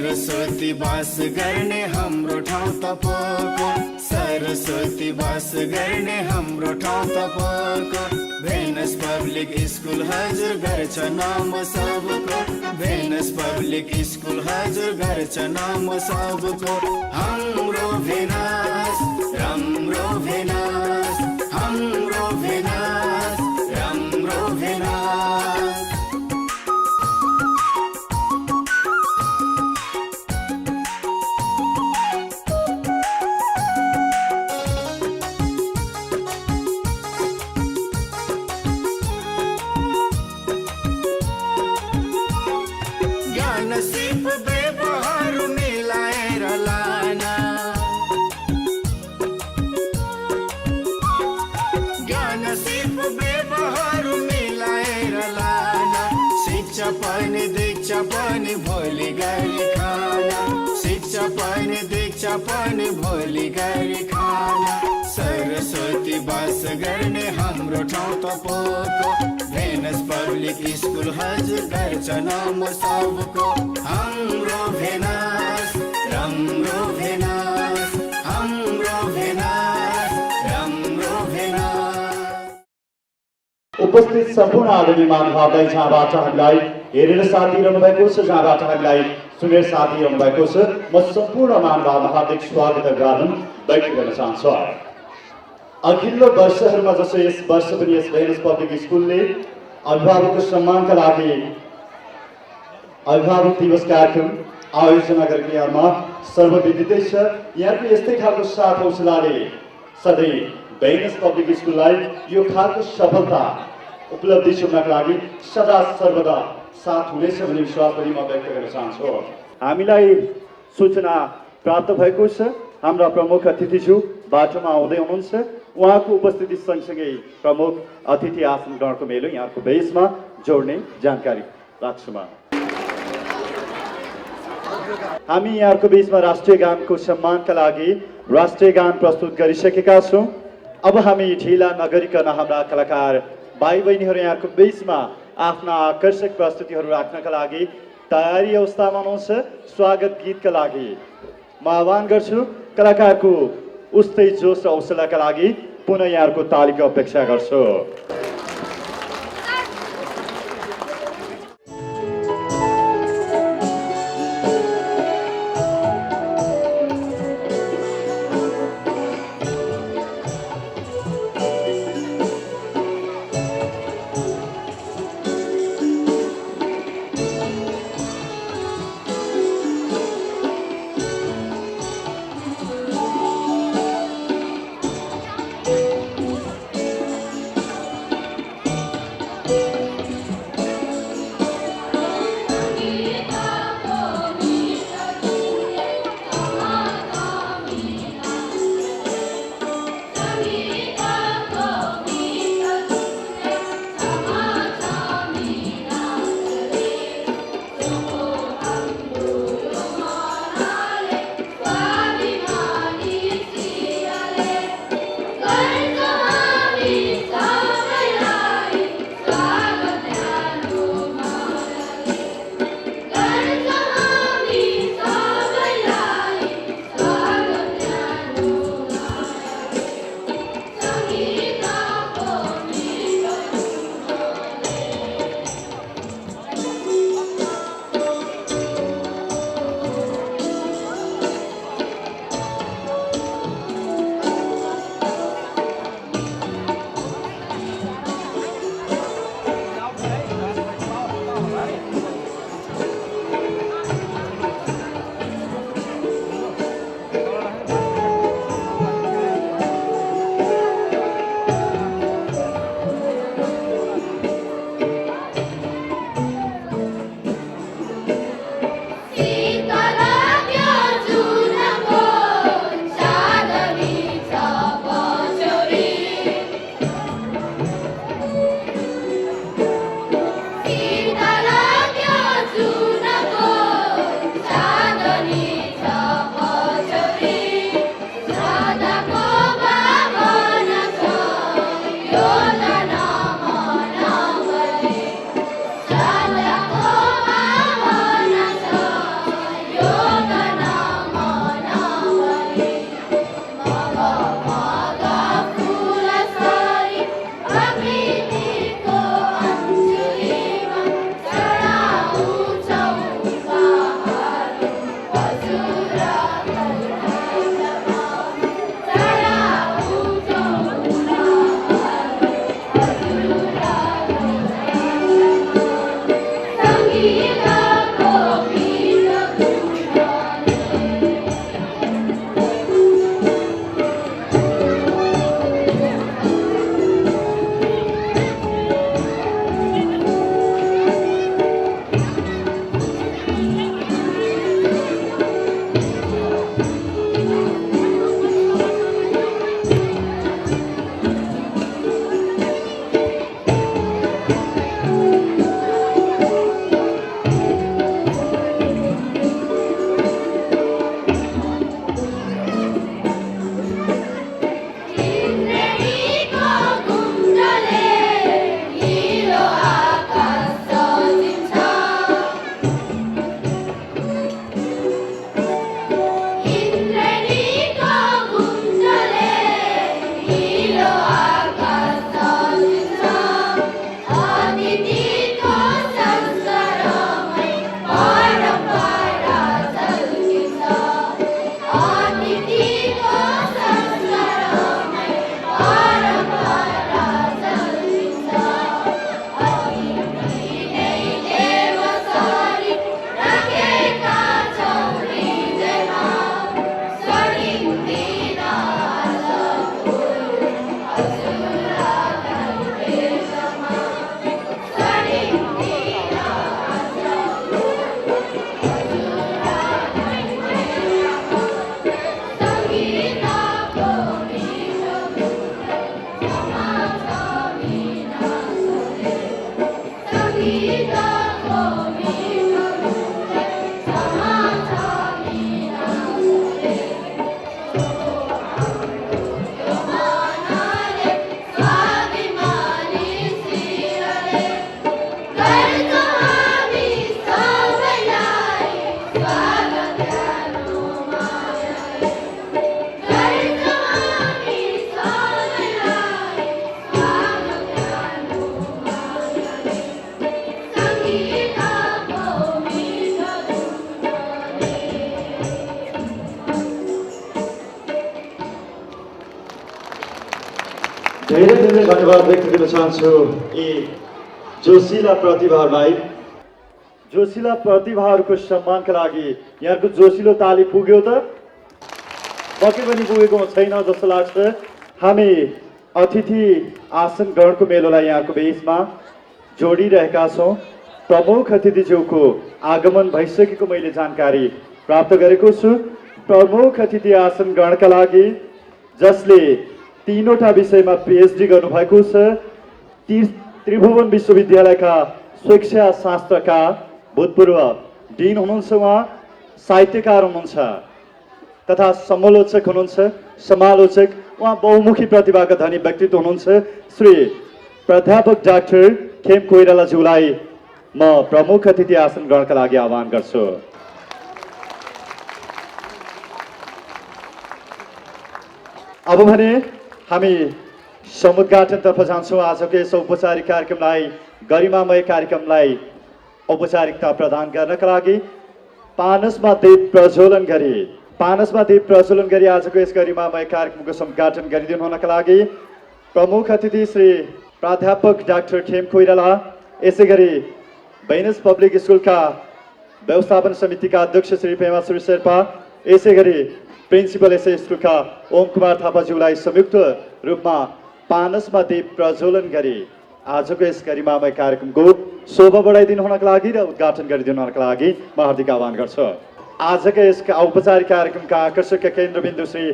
सरस्वती बास गर्ने हाम्रो ठाउँ तपोको, सरस्वती बास गर्ने हाम्रो ठाउँ तपोको। भेनस पब्लिक स्कुल हजुर गर्छ नाम सबको, भेनस पब्लिक स्कुल हजुर गर्छ नाम सबको। हाम्रो भेनस राम्रो भेनस, हाम्रो भेनस राम्रो भेनस। सिर्फ व्यवहार मिलाएर लाना, ज्ञान सिर्फ व्यवहार मिलाएर लाना। शिक्षा पनि दीक्षा पनि भोलि गरी खाना, शिक्षा पनि दीक्षा पनि भोलि गरी खाना। सरस्वती बास गर्ने हाम्रो ठाउँ तपोको, भेनस पब्लिक स्कुल हजुर गर्छ नाम सबको। हाम्रो भेनस राम्रो भेनस, हाम्रो भेनस राम्रो भेनस। उपस्थित सम्पूर्ण आदरणीय महानुभावलाई जहाँबाट हामीलाई हेरेर साथ दिइरहनु भएको छ, जहाँबाट हामीलाई सुनेर साथ दिइरहनु भएको छ, म सम्पूर्ण महानुभावमा हार्दिक स्वागत अभिवादन व्यक्त गर्न चाहन्छु। अघिल्लो वर्षहरूमा जसो यस वर्ष पनि यस भेनस पब्लिक स्कुलले अभिभावकको सम्मानका लागि अभिभावक दिवस कार्यक्रम आयोजना गरेको यहाँमा सर्वविदितै छ। यहाँको यस्तै खालको साथ हौसलाले सधैँ भेनस पब्लिक स्कुललाई यो खालको सफलता उपलब्धि छुट्नका लागि सदा सर्वदा साथ हुनेछ भन्ने विश्वास पनि म व्यक्त गर्न चाहन्छु। हामीलाई सूचना प्राप्त भएको छ, हाम्रा प्रमुख अतिथिज्यू बाटोमा आउँदै हुनुहुन्छ। उहाँको उपस्थिति सँगसँगै प्रमुख अतिथि आसन ग्रहणको मेलो यहाँको बेसमा जोड्ने जानकारी राख्छु म। हामी यहाँको बीचमा राष्ट्रिय गानको सम्मानका लागि राष्ट्रिय गान प्रस्तुत गरिसकेका छौँ। अब हामी ढिला नगरिकन हाम्रा कलाकार भाइ बहिनीहरू यहाँको बीचमा आफ्ना आकर्षक प्रस्तुतिहरू राख्नका लागि तयारी अवस्थामा हुनुहुन्छ। स्वागत गीतका लागि म आह्वान गर्छु। कलाकारको उस्तै जोस र हौसलाका लागि पुनः यहाँको तालीको अपेक्षा गर्छु। धन्यवाद व्यक्त गर्न चाहन्छु यी जोसिला प्रतिभाहरूलाई। जोसिला प्रतिभाहरूको सम्मानका लागि यहाँको जोसिलो ताली पुग्यो त? पक्कै पनि पुगेको छैन जस्तो लाग्छ। हामी अतिथि आसन ग्रहणको मेलोलाई यहाँको बेसमा जोडिरहेका छौँ। प्रमुख अतिथिज्यूको आगमन भइसकेको मैले जानकारी प्राप्त गरेको छु। प्रमुख अतिथि आसन ग्रहणका लागि जसले 3वटा विषयमा पिएचडी गर्नुभएको छ, त्रिभुवन विश्वविद्यालयका शिक्षा शास्त्रका भूतपूर्व डिन हुनुहुन्छ, उहाँ साहित्यकार हुनुहुन्छ तथा समालोचक हुनुहुन्छ, समालोचक, उहाँ बहुमुखी प्रतिभाका धनी व्यक्तित्व हुनुहुन्छ। श्री प्राध्यापक डाक्टर खेम कोइरालाज्यूलाई म प्रमुख अतिथि आसन ग्रहणका लागि आह्वान गर्छु। अब भने हामी समुद्घाटनतर्फ जान्छौँ। आजको यस औपचारिक कार्यक्रमलाई, गरिमामय कार्यक्रमलाई औपचारिकता प्रदान गर्नका लागि पानसमा दीप प्रज्वलन गरी आजको यस गरिमामय कार्यक्रमको समुद्घाटन गरिदिनु हुनका लागि प्रमुख अतिथि श्री प्राध्यापक डाक्टर खेम कोइराला, यसै गरी बैनस पब्लिक स्कुलका व्यवस्थापन समितिका अध्यक्ष श्री पेमाश्री शेर्पा, यसै गरी प्रिन्सिपल यसै स्कुलका ओम कुमार थापाज्यूलाई संयुक्त रूपमा पानसमा दीप प्रज्वलन गरी आजको यस गरिमामय कार्यक्रमको शोभा बढाइदिनु हुनका लागि र उद्घाटन गरिदिनु हुनका लागि म हार्दिक आह्वान गर्छु। आजका यस औपचारिक कार्यक्रमका आकर्षक केन्द्रबिन्दु श्री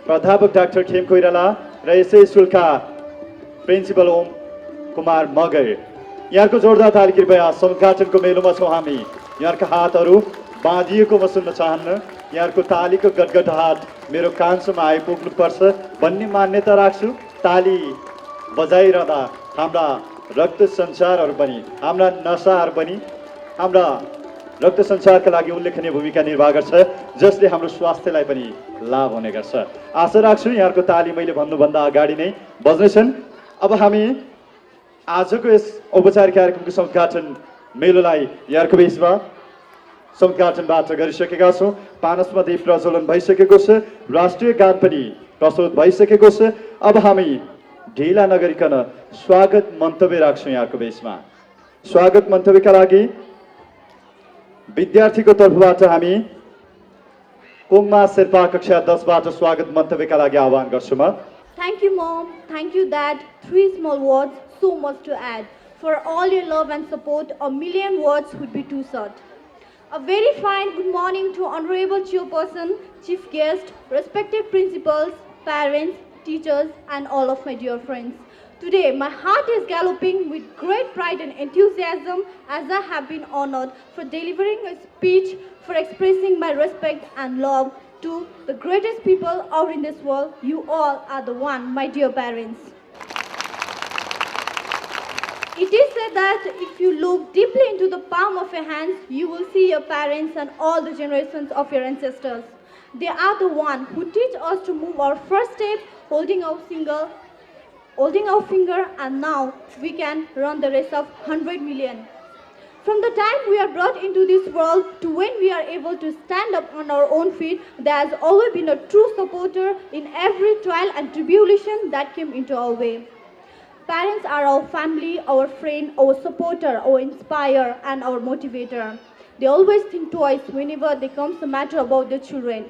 प्राध्यापक डाक्टर खेम कोइराला र यसै स्कुलका प्रिन्सिपल ओम कुमार मगर, यहाँको जोरदार ताली कृपया। समुद्घाटनको मेलोमा छौँ हामी। यहाँका हातहरू बाँधिएको म सुन्न चाहन्न। यहाँको तालीको गटगटाहट मेरो कानसम्म आइपुग्नुपर्छ भन्ने मान्यता राख्छु। ताली बजाइरहँदा हाम्रा रक्त सञ्चारहरू पनि, हाम्रा नसाहरू पनि हाम्रा रक्त सञ्चारका लागि उल्लेखनीय भूमिका निर्वाह गर्छ, जसले हाम्रो स्वास्थ्यलाई पनि लाभ हुने गर्छ। आशा राख्छु यहाँको ताली मैले भन्नुभन्दा अगाडि नै बज्नेछन्। अब हामी आजको यस औपचारिक कार्यक्रमको समुद्घाटन मेलोलाई यहाँको बेसमा समुद्घाटनबाट गरिसकेका छौँ। पानसमा दीप प्रज्वलन भइसकेको छ, राष्ट्रिय गान पनि प्रस्तुत भइसकेको छ। अब हामी ढिला नगरिकन स्वागत मन्तव्य राख्छौँ यहाँको बेसमा। स्वागत मन्तव्यका लागि विद्यार्थीको तर्फबाट हामी कोङमा शेर्पा कक्षा 10बाट स्वागत मन्तव्यका लागि आह्वान गर्छु म। Thank you, Mom. Thank you, Dad. 3 small words, so much to add. For all your love and support, a million words would be too short. A very fine good morning to Honorable Chairperson, Chief Guest, respected principals, parents, teachers, and all of my dear friends. Today, my heart is galloping with great pride and enthusiasm as I have been honored for delivering a speech for expressing my respect and love to the greatest people out in this world. You all are the one, my dear parents. It is said that if you look deeply into the palm of your hands, you will see your parents and all the generations of your ancestors. They are the one who teach us to move our first step, holding our finger, and now we can run the race of 100 million. From the time we are brought into this world to when we are able to stand up on our own feet, there has always been a true supporter in every trial and tribulation that came into our way. Parents are our family, our friend, our supporter, our inspirer, and our motivator. They always think twice whenever there comes a matter about their children.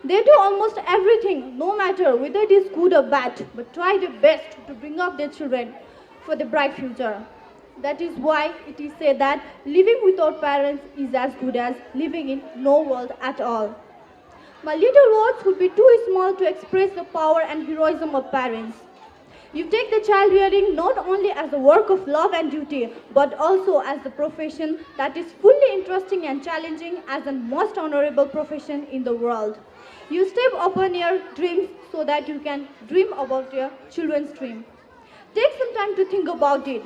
They do almost everything, no matter whether it is good or bad, but try their best to bring up their children for the bright future. That is why it is said that living without parents is as good as living in no world at all. My little words would be too small to express the power and heroism of parents. You take the child rearing not only as a work of love and duty, but also as the profession that is fully interesting and challenging as the most honorable profession in the world. You step upon your dreams so that you can dream about your children's dream. Take some time to think about it.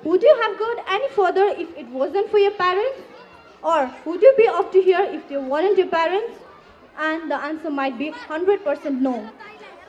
Would you have gone any further if it wasn't for your parents? Or would you be up to here if they weren't your parents? And the answer might be 100% no.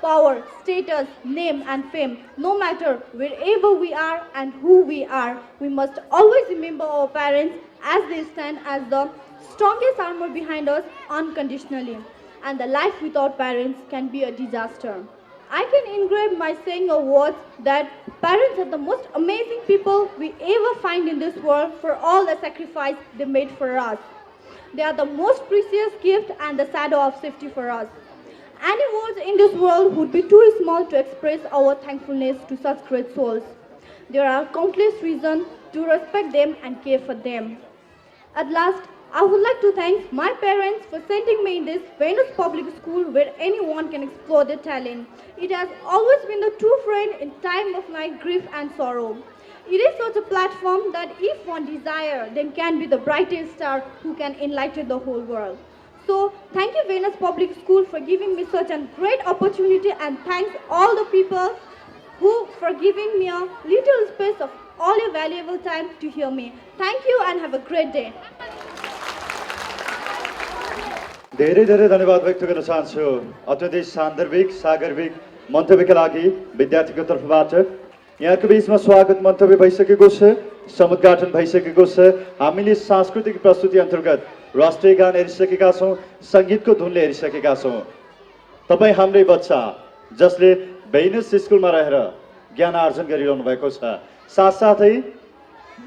Power, status, name and fame, no matter wherever we are and who we are, we must always remember our parents as they stand as the strongest armor behind us unconditionally. And the life without parents can be a disaster. I can engrave my saying of words that parents are the most amazing people we ever find in this world for all the sacrifice they made for us. They are the most precious gift and the shadow of safety for us. Any words in this world would be too small to express our thankfulness to such great souls. There are countless reasons to respect them and care for them. At last, I would like to thank my parents for sending me in this Venus public school where anyone can explore their talent. It has always been a true friend in time of my grief and sorrow. It is such a platform that if one desire, then can be the brightest star who can enlighten the whole world. So, thank you Venus Public School for giving me such a great opportunity, and thanks all the people who for giving me a little space of all your valuable time to hear me. Thank you and have a great day. धेरै धेरै धन्यवाद व्यक्त गर्न चाहन्छु अत्यन्तै सान्दर्भिक सागर्भिक मन्तव्यका लागि विद्यार्थीको तर्फबाट। यहाँको बिचमा स्वागत मन्तव्य भइसकेको छ, समुद्घाटन भइसकेको छ। हामीले सांस्कृतिक प्रस्तुति अन्तर्गत राष्ट्रिय गान हेरिसकेका छौँ, सङ्गीतको धुनले हेरिसकेका छौँ। तपाईँ हाम्रै बच्चा जसले भेनस स्कुलमा रहेर ज्ञान आर्जन गरिरहनु भएको छ, साथसाथै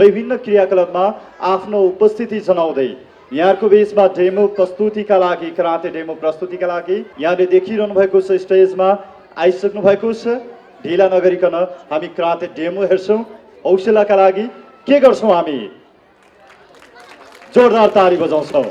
विभिन्न क्रियाकलापमा आफ्नो उपस्थिति जनाउँदै यहाँको बिचमा डेमो प्रस्तुतिका लागि, कराते डेमो प्रस्तुतिका लागि यहाँले देखिरहनु भएको छ, स्टेजमा आइसक्नु भएको छ। ढिला नगरिकन हामी कराते डेमो हेर्छौँ। हौसलाका लागि के गर्छौँ हामी? जोरदार ताली बजाउँछौँ।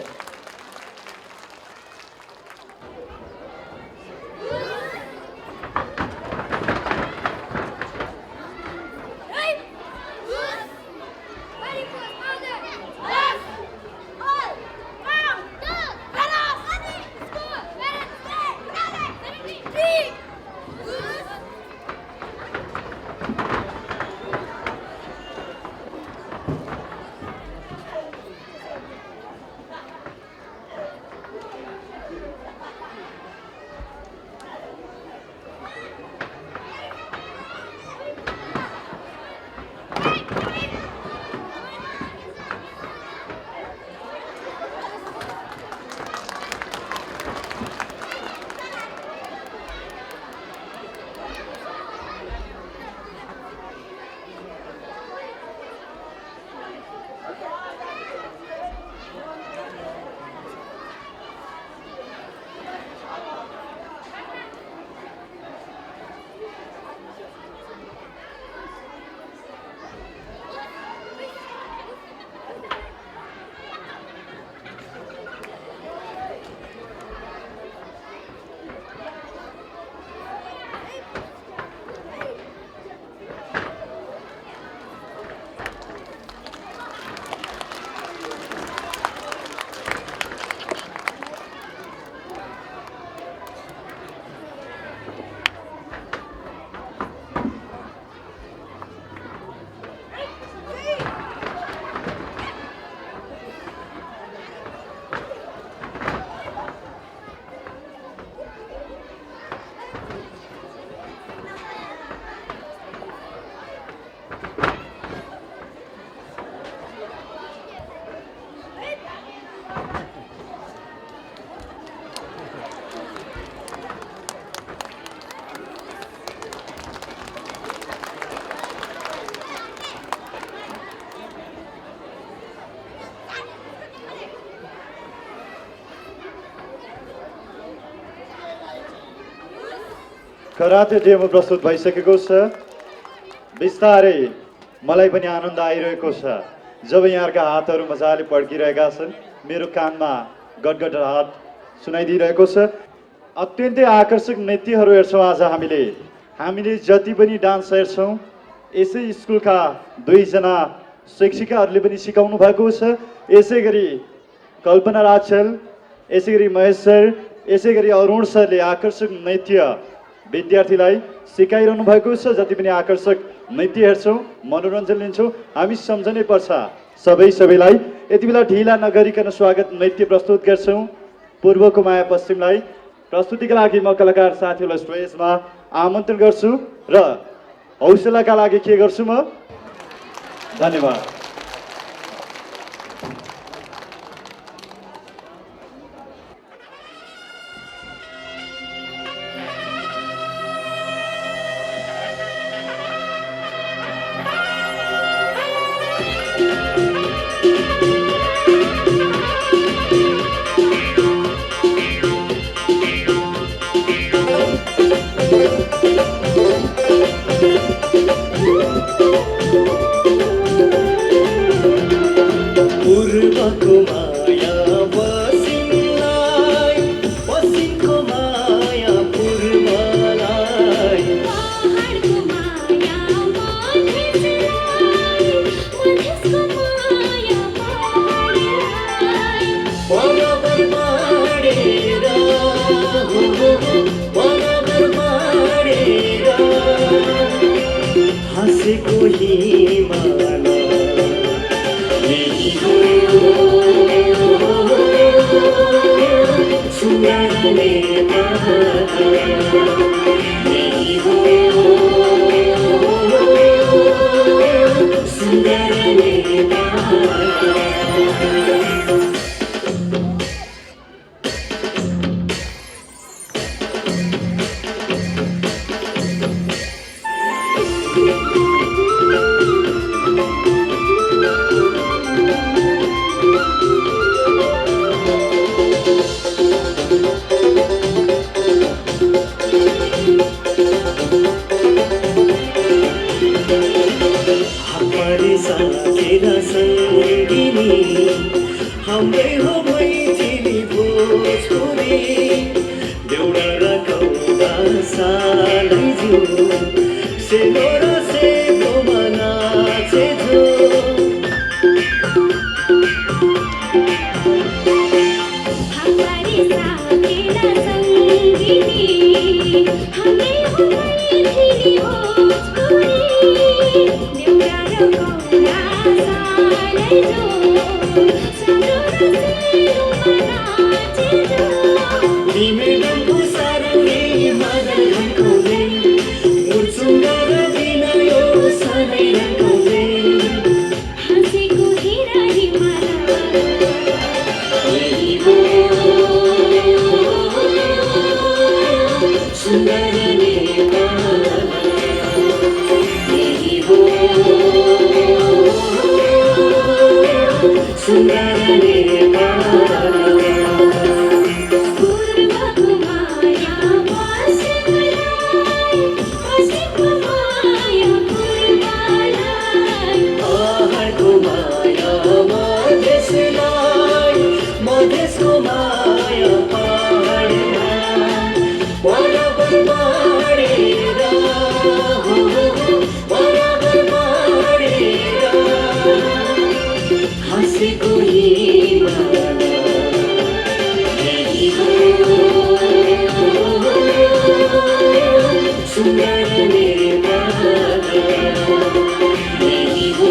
कराते डेमो प्रस्तुत भइसकेको छ। बिस्तारै मलाई पनि आनन्द आइरहेको छ जब यहाँका हातहरू मजाले पड्किरहेका छन्, मेरो कानमा गडगडाट सुनाइदिइरहेको छ। अत्यन्तै आकर्षक नृत्यहरू हेर्छौँ आज हामीले जति पनि डान्स हेर्छौँ यसै स्कुलका दुईजना शिक्षिकाहरूले पनि सिकाउनु भएको छ। यसै गरी कल्पना राजल, यसै गरी महेश सर, यसै गरी अरुण सरले आकर्षक नृत्य विद्यार्थीलाई सिकाइरहनु भएको छ। जति पनि आकर्षक नृत्य हेर्छौँ, मनोरञ्जन लिन्छौँ, हामी सम्झनै पर्छ सबैलाई। यति बेला ढिला नगरिकन स्वागत नृत्य प्रस्तुत गर्छौँ। पूर्वको माया पश्चिमलाई प्रस्तुतिका लागि म कलाकार साथीहरूलाई स्टेजमा आमन्त्रण गर्छु र हौसलाका लागि के गर्छु म? धन्यवाद। माया बसिमलाई पश्चिमको माया पूर्वलाई पहाडको माया मधेसलाई मधेसको माया पहाडलाई बराबर बाडेर बराबर बाडेर हाँसेको हिमाल सुनाउने साकेरा सङ्गिनी हाम्रै हो मैथिली भोजपुरी देउडा र गौडा सालै जो सेलो र सेलोमा नाचे जो हमारी साकेरा सङ्गिनी हाम्रै हो मैथिली भोजपुरी देउडा र गौडा सालै जो सेलो र सेलोमा नाचे जो तिमीहरूको सारङ्गी मदन रङ्गाउने मुर्चुङ्गा र बिनायो सधैँ रङ्गाउने हाँसेको हेरा हिमाल सुन्दर नेपाल यही हो सुन्दर नेपाल पूर्वको माया पश्चिमलाई पश्चिमको माया पूर्वलाई पहाडको माया मधेसलाई मधेसको माया पहाडलाई बराबर बाडेर बराबर बाडेर हाँसेको हिमाल यही हो सुन्दर नेपाल यही हो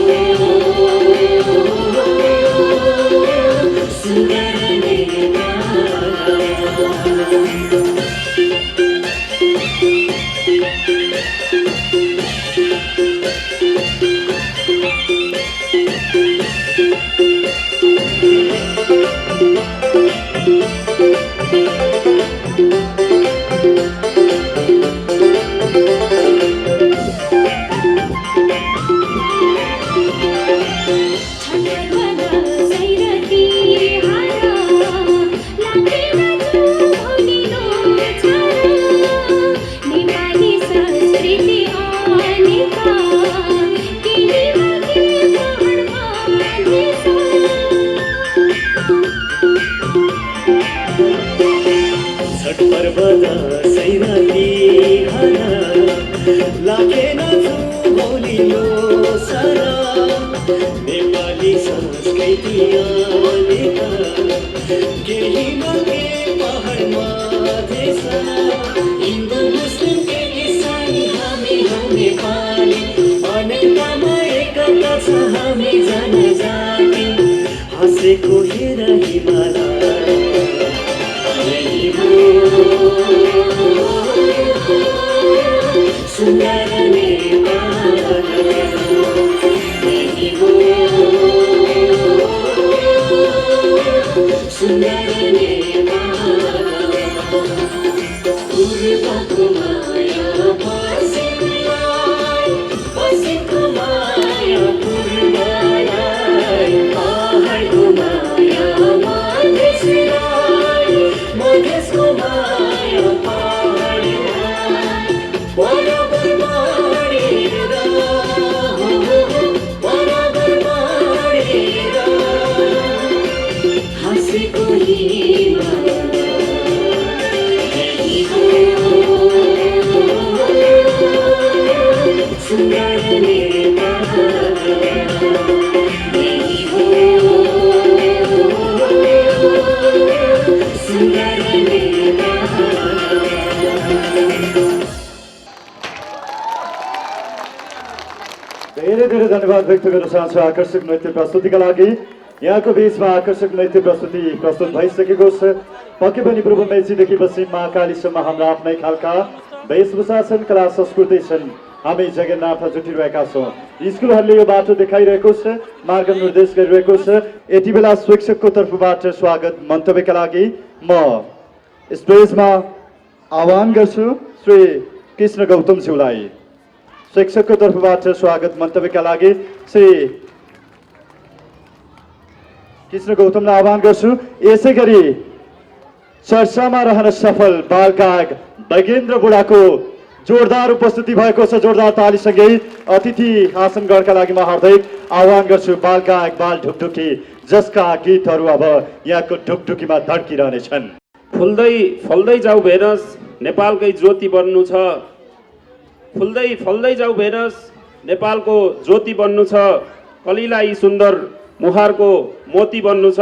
सुन्दर नेपाल नेपाली संस्कृति अनेका किलिमाके पहाडमा देशा छठ पर्व दसैँ राति खाना लागेन भोलिलो सारा नेपाली संस्कृति अनेका केही नके पहाडमा देश हिन्दू मुस्लिम के इसाई हामी हौ नेपाली अनेकतामा एकता छ हामी जनजाति हाँसेको हेर हिमाल यही हो सुन्दर नेपाल यही हो सुन्दर नेपाल पूर्वको माया पश्चिमलाई पश्चिमको माया पूर्वलाई पहाडको माया मधेसलाई मधेसको माया पहाडलाई बराबर बाडेर बराबर बाडेर धेरै धेरै धन्यवाद व्यक्त गर्न चाहन्छु आकर्षक नृत्य प्रस्तुतिका लागि। यहाँको बिचमा आकर्षक नृत्य प्रस्तुति प्रस्तुत भइसकेको छ। पक्कै पनि पूर्व मेचीदेखि पश्चिम महाकालीसम्म हाम्रा आफ्नै खालका वेशभूषा छन्, कला संस्कृति छन्। हामी जगन्नाथ जुटिरहेका छौँ। स्कुलहरूले यो बाटो देखाइरहेको छ, मार्ग निर्देश गरिरहेको छ। यति बेला शिक्षकको तर्फबाट स्वागत मन्तव्यका लागि म स्टेजमा आह्वान गर्छु श्री कृष्ण गौतमज्यूलाई। शिक्षकको तर्फबाट स्वागत मन्तव्यका लागि श्री कृष्ण गौतमलाई आह्वान गर्छु। यसै गरी चर्चामा रहन सफल बाल गायक बैगेन्द्र बुढाको जोरदार उपस्थिति भएको छ। जोरदार तालीसँगै अतिथि आसनगढका लागि म हार्दिक आह्वान गर्छु बाल गायक बाल ढुकढुकी, जसका गीतहरू अब यहाँको ढुकढुकीमा धड्किरहनेछन्। फुल्दै फल्दै जाऊ भेनस नेपालकै ज्योति बन्नु छ, फुल्दै फल्दै जाऊ भेनस नेपालको ज्योति बन्नु छ, कलिलाई सुन्दर मुहारको मोती बन्नु छ,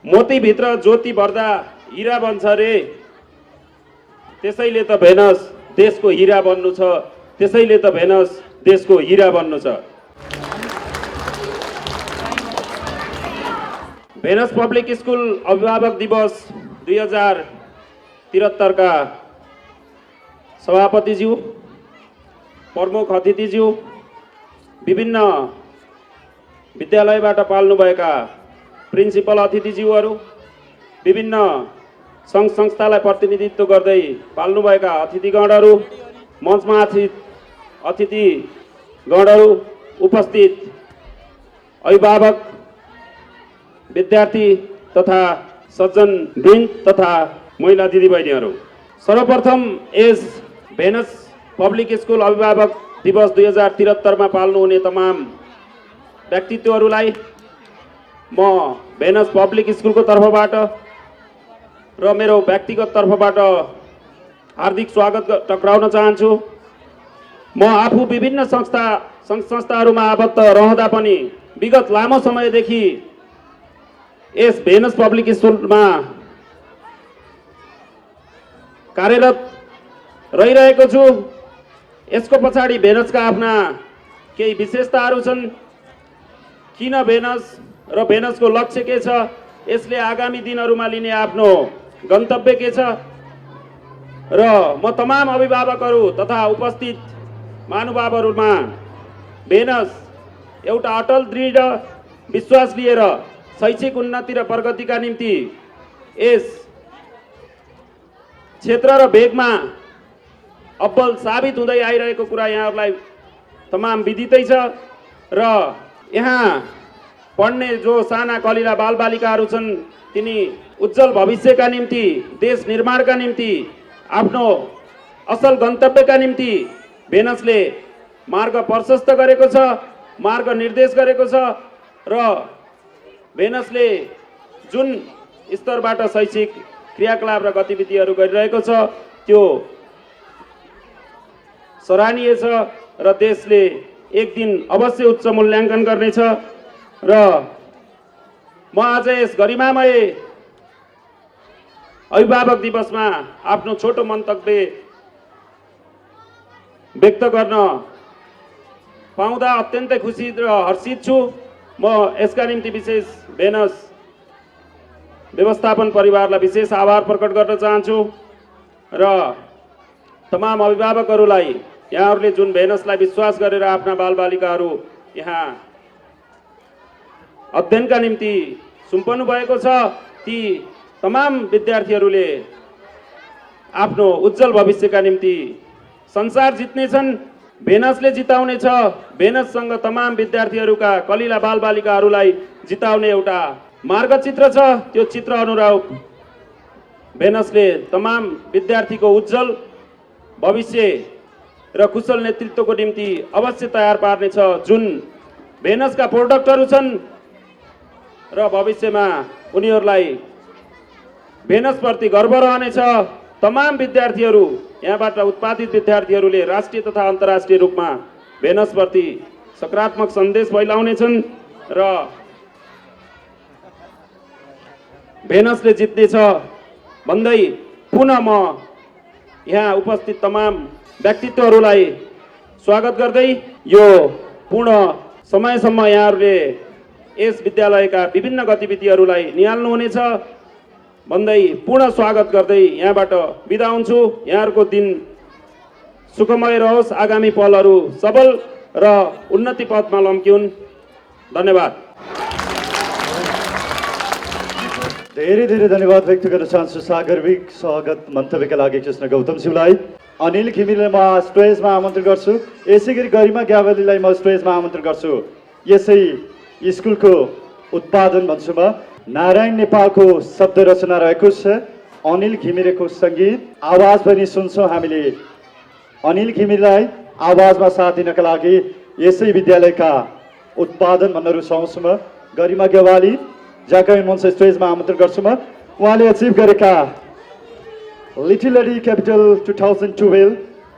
मोतीभित्र ज्योति भर्दा हिरा बन्छ रे, त्यसैले त भेनस देशको हिरा बन्नु छ, त्यसैले त भेनस देशको हिरा बन्नु छ। भेनस पब्लिक स्कुल अभिभावक दिवस 2073 का सभापतिज्यू, प्रमुख अतिथिज्यू, विभिन्न विद्यालयबाट पाल्नुभएका प्रिन्सिपल अतिथिज्यूहरू, विभिन्न सङ्घ संस्थालाई प्रतिनिधित्व गर्दै पाल्नुभएका अतिथिगणहरू, मञ्चमा अतिथिगणहरू, उपस्थित अभिभावक, विद्यार्थी तथा सज्जन वृन्द तथा महिला दिदीबहिनीहरू, सर्वप्रथम यस भेनस पब्लिक स्कुल अभिभावक दिवस 2073 मा पाल्नुहुने तमाम व्यक्तित्वहरूलाई म भेनस पब्लिक स्कुलको तर्फबाट र मेरो व्यक्तिगत तर्फबाट हार्दिक स्वागत टक्राउन चाहन्छु। म आफू विभिन्न संस्थाहरूमा आबद्ध रहँदा पनि विगत लामो समयदेखि यस भेनस पब्लिक स्कुलमा कार्यरत रहिरहेको छु। यसको पछाडि भेनसका आफ्ना केही विशेषताहरू छन्। किन भेनस र भेनसको लक्ष्य के छ, यसले आगामी दिनहरूमा लिने आफ्नो गन्तव्य के छ र म तमाम अभिभावकहरू तथा उपस्थित महानुभावहरूमा भेनस एउटा अटल दृढ विश्वास लिएर शैक्षिक उन्नति र प्रगतिका निम्ति यस क्षेत्र र भेगमा अब्बल साबित हुँदै आइरहेको कुरा यहाँहरूलाई तमाम विदितै छ र यहाँ पढ्ने जो साना कलिला बालबालिकाहरू छन् तिनी उज्जवल भविष्यका निम्ति, देश निर्माणका निम्ति, आफ्नो असल गन्तव्यका निम्ति भेनसले मार्ग प्रशस्त गरेको छ, मार्ग निर्देश गरेको छ र भेनसले जुन स्तरबाट शैक्षिक क्रियाकलाप र गतिविधिहरू गरिरहेको छ त्यो सराहनीय छ र देशले एक दिन अवश्य उच्च मूल्याङ्कन गर्नेछ। र म आज यस गरिमामय अभिभावक दिवसमा आफ्नो छोटो मन्तव्य व्यक्त गर्न पाउँदा अत्यन्तै खुसी र हर्षित छु। म यसका निम्ति विशेष भेनस व्यवस्थापन परिवारलाई विशेष आभार प्रकट गर्न चाहन्छु र तमाम अभिभावकहरूलाई यहाँहरूले जुन भेनसलाई विश्वास गरेर आफ्ना बालबालिकाहरू यहाँ अध्ययनका निम्ति सुम्पनु भएको छ, ती तमाम विद्यार्थीहरूले आफ्नो उज्जवल भविष्यका निम्ति संसार जित्नेछन्, भेनसले जिताउनेछ। भेनससँग तमाम विद्यार्थीहरूका कलिला बालबालिकाहरूलाई जिताउने एउटा मार्गचित्र छ। त्यो चित्र अनुरूप भेनसले तमाम विद्यार्थीको उज्जवल भविष्य र कुशल नेतृत्वको निम्ति अवश्य तयार पार्नेछ। जुन भेनसका प्रोडक्टहरू छन् र भविष्यमा उनीहरूलाई भेनसप्रति गर्व रहनेछ। तमाम विद्यार्थीहरू यहाँबाट उत्पादित विद्यार्थीहरूले राष्ट्रिय तथा अन्तर्राष्ट्रिय रूपमा भेनसप्रति सकारात्मक सन्देश फैलाउनेछन् र भेनसले जित्नेछ भन्दै पुनः म यहाँ उपस्थित तमाम व्यक्तित्वहरूलाई स्वागत गर्दै यो पूर्ण समयसम्म यहाँहरूले यस विद्यालयका विभिन्न गतिविधिहरूलाई निहाल्नुहुनेछ भन्दै पूर्ण स्वागत गर्दै यहाँबाट बिदा हुन्छु। यहाँहरूको दिन सुखमय रहोस्, आगामी पलहरू सबल र उन्नति पथमा लम्क्युन्। धन्यवाद। धेरै धेरै धन्यवाद व्यक्त गर्न चाहन्छु सागर्भिक स्वागत मन्तव्यका लागि कृष्ण गौतम शिवलाई। अनिल घिमिरेलाई म स्टेजमा आमन्त्रण गर्छु। यसै गरी गरिमा ग्यावालीलाई म स्टेजमा आमन्त्रण गर्छु। यसै स्कुलको उत्पादन भन्छु म। नारायण नेपालको शब्द रचना रहेको छ। अनिल घिमिरेको सङ्गीत आवाज पनि सुन्छौँ हामीले। अनिल घिमिरेलाई आवाजमा साथ दिनका लागि यसै विद्यालयका उत्पादन भन्न रुचाउँछु म। गरिमा ग्यावाली जाका मञ्च स्टेजमा आमन्त्रण गर्छु म। उहाँले अचिभ गरेका little lady capital 2012,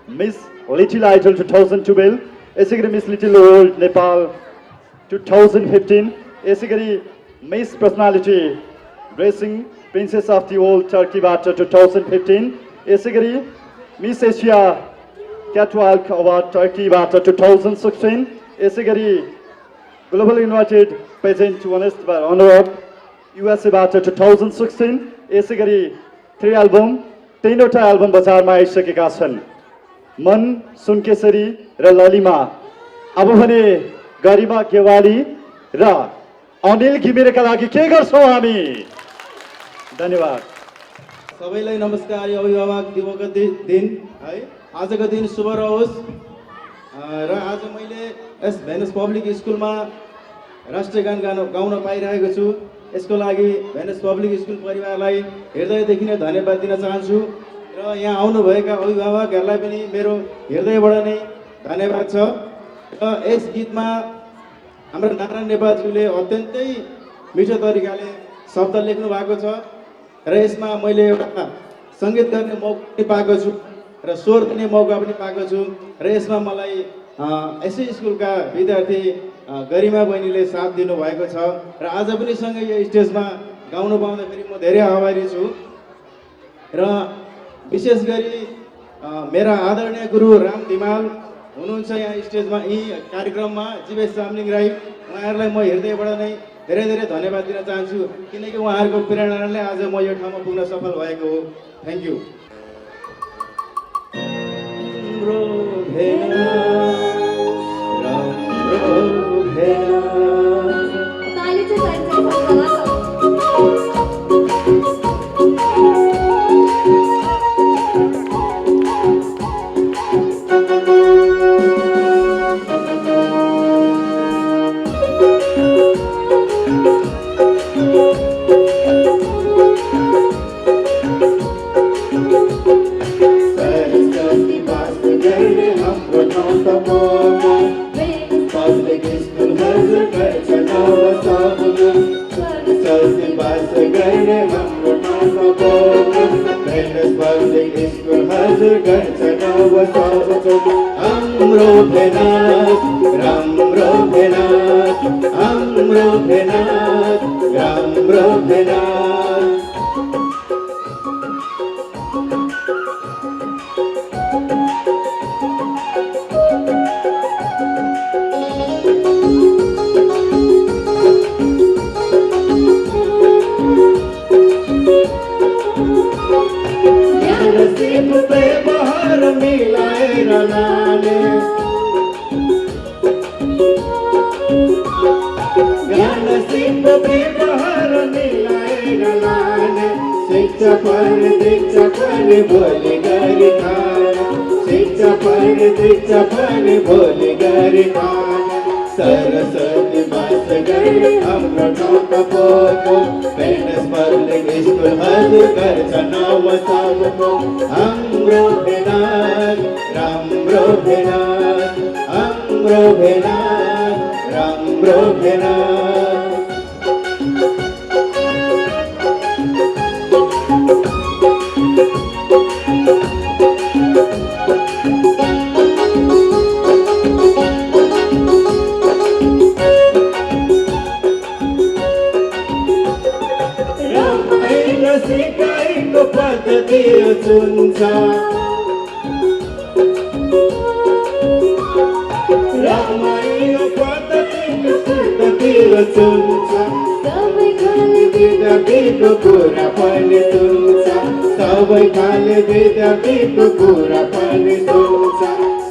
miss little idol 2012, यसै गरी मिस लिटिल वर्ल्ड नेपाल 2015, यसै गरी miss personality dressing princess of the old टर्कीबाट 2015, यसै गरी मिस एसिया क्याटवाक अवार्ड टर्कीबाट 2016, यसै गरी ग्लोबल युनाइटेड पेजेन्ट अनर युएसएबाट 2016, यसै गरी 3वटा एल्बम बजारमा आइसकेका छन्। मन, सुनकेसरी र ललिमा। अब भने गरिमा ग्यावाली र अनिल घिमिरेका लागि के गर्छौँ हामी? धन्यवाद। सबैलाई नमस्कार। यो अभिभावक दिवसको दिन है, आजको दिन शुभ रहोस्। र आज मैले यस भेनस पब्लिक स्कुलमा राष्ट्रिय गान गाउन पाइरहेको छु। यसको लागि भेनस पब्लिक स्कुल परिवारलाई हृदयदेखि नै धन्यवाद दिन चाहन्छु र यहाँ आउनुभएका अभिभावकहरूलाई पनि मेरो हृदयबाट नै धन्यवाद छ। र यस गीतमा हाम्रो नारायण नेपालज्यूले अत्यन्तै मिठो तरिकाले शब्द लेख्नु भएको छ र यसमा मैले एउटा सङ्गीत गर्ने मौका पनि पाएको छु र स्वर दिने मौका पनि पाएको छु र यसमा मलाई यसै स्कुलका विद्यार्थी गरिमा बहिनीले साथ दिनुभएको छ र आज पनि सँगै यो स्टेजमा गाउनु पाउँदाखेरि म धेरै आभारी छु। र विशेष गरी मेरा आदरणीय गुरु राम धिमाल हुनुहुन्छ यहाँ स्टेजमा, यी कार्यक्रममा जीवेश चामलिङ राई, उहाँहरूलाई म हृदयबाट नै धेरै धेरै धन्यवाद दिन चाहन्छु किनकि उहाँहरूको प्रेरणाले आज म यो ठाउँमा पुग्न सफल भएको हो। Thank you. सरस्वती बास गए हाम्रो ठाउँका पोको भेनस पब्लिक स्कुल हजुर गर्छ नाम सबको हाम्रो भेनास राम्रो भेनास हाम्रो भेनास राम्रो भेनास सिकाइको पद्धति चुन्छ रमाइलो पद्धतिको सिद्धतिर चुन्छ सबै खाले विद्यार्थीको कुरा पनि सुन्छ सबै खाले विद्यार्थीको कुरा पनि सुन्छ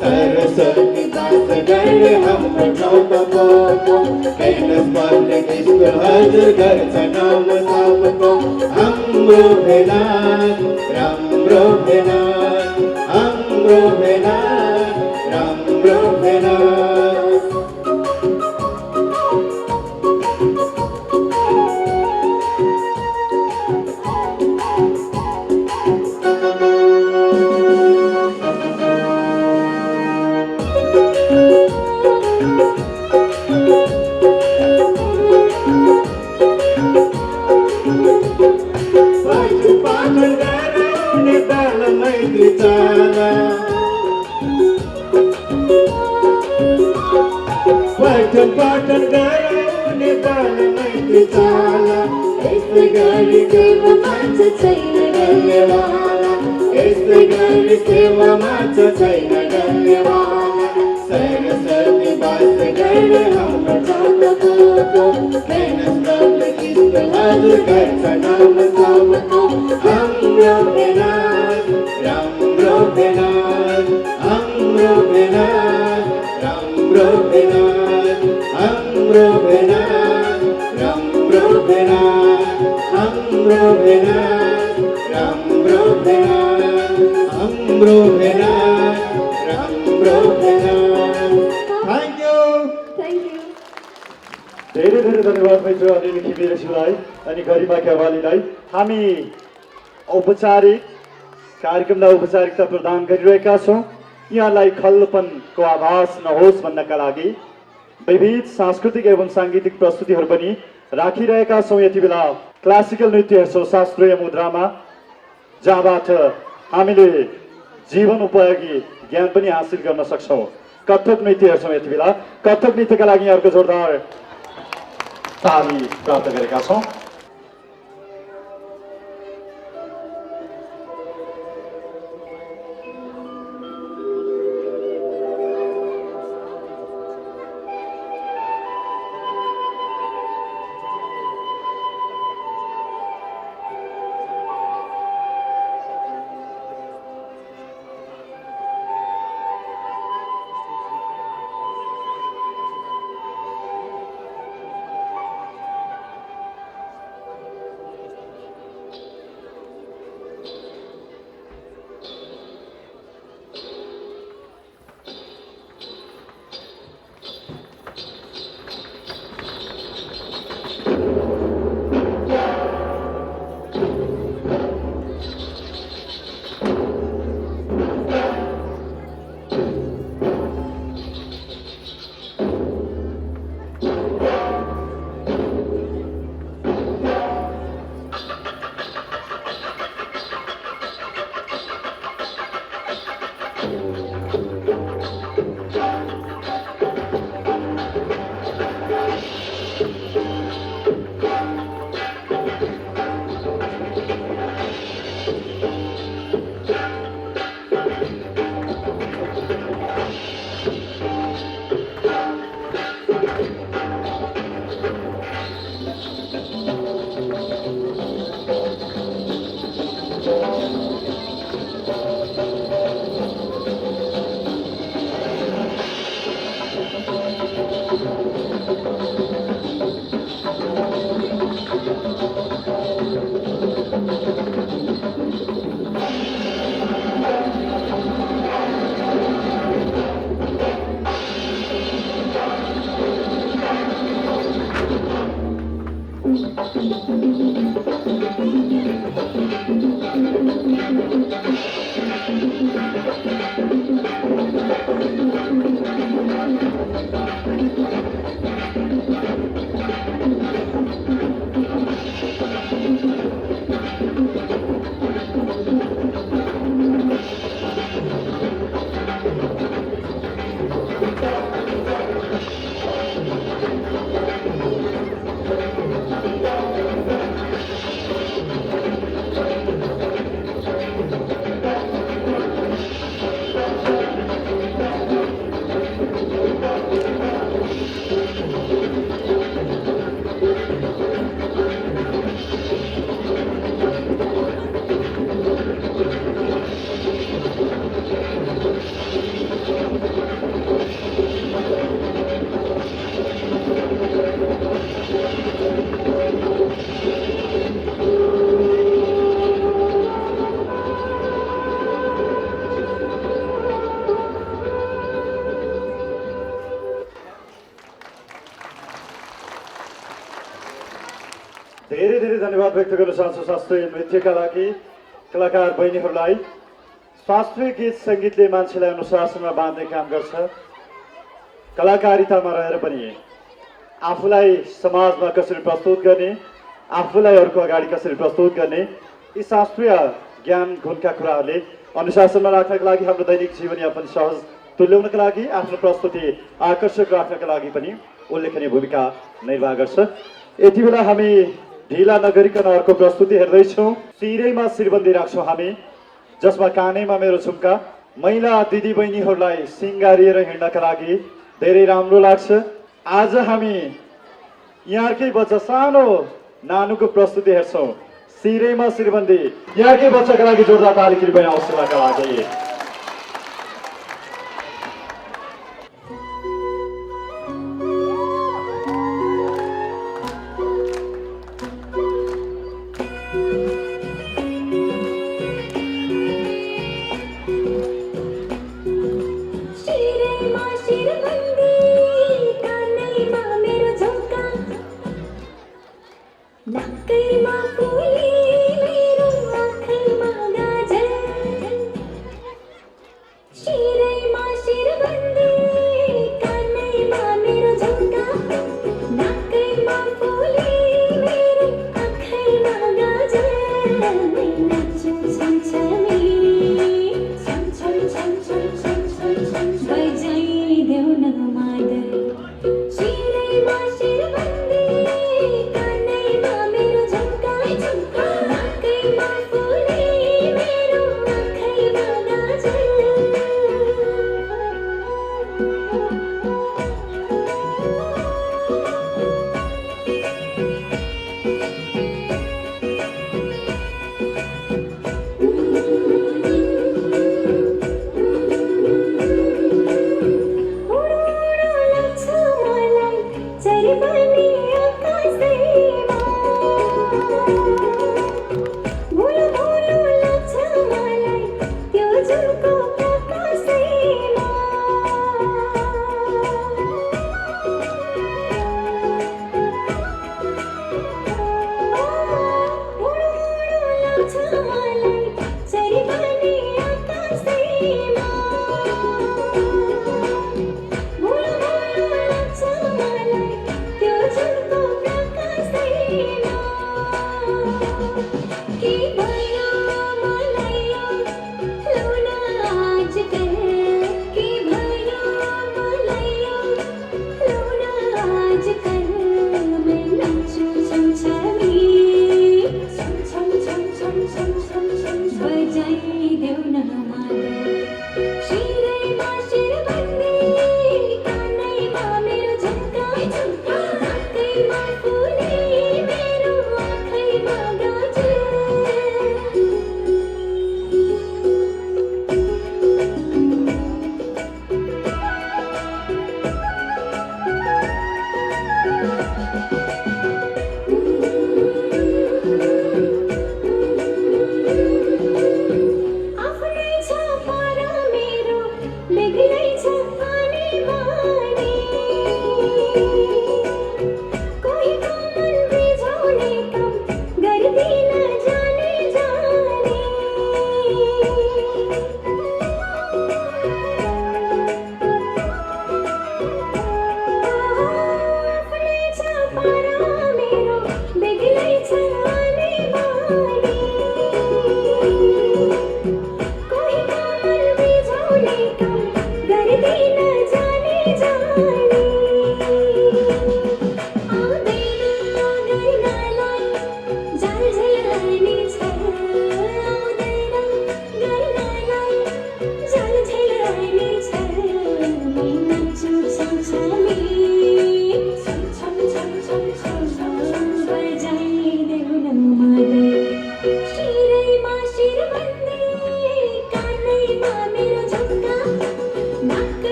सरस्वती बास गर्ने हाम्रो ठाउँमा गएको बेनस पब्लिक स्कुल हजुर गर्छ नाम सबको हाम्रो भेनान राम्रो भेनान हाम्रो भेनान राम्रो भेनान पाठन गराउने बाल मैत्री चाला पाठन गराउने बाल मैत्री चाला यस्तै गरी सेवा मान्छ छैन धन्यवाला यस्तै गरी सेवामा छैन धन्यवाला सरस्वती बास गर्ने हाम्रो ठाउँमा गएको बेनस पब्लिक स्कुल हजुर गर्छ नाम सबको हाम्रो भेनान राम्रो भेनान हाम्रो भेनान राम्रो भेनान हाम्रो भेनान राम्रो भेनान हाम्रो भेनान राम्रो भेनान हाम्रो भेनान राम्रो भेनान थ्याङ्क यू Thank you. धेरै धेरै धन्यवाद मित्र अनिल खिमिरेज्यूलाई अनि गरिमा केवालीलाई। हामी औपचारिक कार्यक्रमलाई औपचारिकता प्रदान गरिरहेका छौँ। यहाँलाई खल्लोपनको आभास नहोस् भन्नका लागि विविध सांस्कृतिक एवं साङ्गीतिक प्रस्तुतिहरू पनि राखिरहेका छौँ। यति बेला क्लासिकल नृत्य हेर्छौँ शास्त्रीय मुद्रामा, जहाँबाट हामीले जीवन उपयोगी ज्ञान पनि हासिल गर्न सक्छौँ। कथक नृत्य हेर्छौँ यति बेला। कथक नृत्यका लागि यहाँहरूको जोरदार ताली प्राप्त गरेका छौँ। धन्यवाद व्यक्त गर्न चाहन्छु शास्त्रीय नृत्यका लागि कलाकार बहिनीहरूलाई। शास्त्रीय गीत सङ्गीतले मान्छेलाई अनुशासनमा बाँध्ने काम गर्छ। कलाकारितामा रहेर पनि आफूलाई समाजमा कसरी प्रस्तुत गर्ने, आफूलाई अरूको अगाडि कसरी प्रस्तुत गर्ने, यी शास्त्रीय ज्ञान गुणका कुराहरूले अनुशासनमा राख्नका लागि, हाम्रो दैनिक जीवनयापन सहज तुल्याउनका लागि, आफ्नो प्रस्तुति आकर्षक राख्नका लागि पनि उल्लेखनीय भूमिका निर्वाह गर्छ। यति बेला हामी ढिला नगरिकन अर्को प्रस्तुति हेर्दैछौँ। शिरैमा शिरबन्दी राख्छौँ हामी, जसमा कानैमा मेरो झुम्का। महिला दिदी बहिनीहरूलाई सिँगारिएर हिँड्नका लागि धेरै राम्रो लाग्छ। आज हामी यहाँकै बच्चा सानो नानुको प्रस्तुति हेर्छौँ, शिरैमा शिरबन्दी। यहाँकै बच्चाका लागि जोरदार ताली कृपया हौसलाका लागि।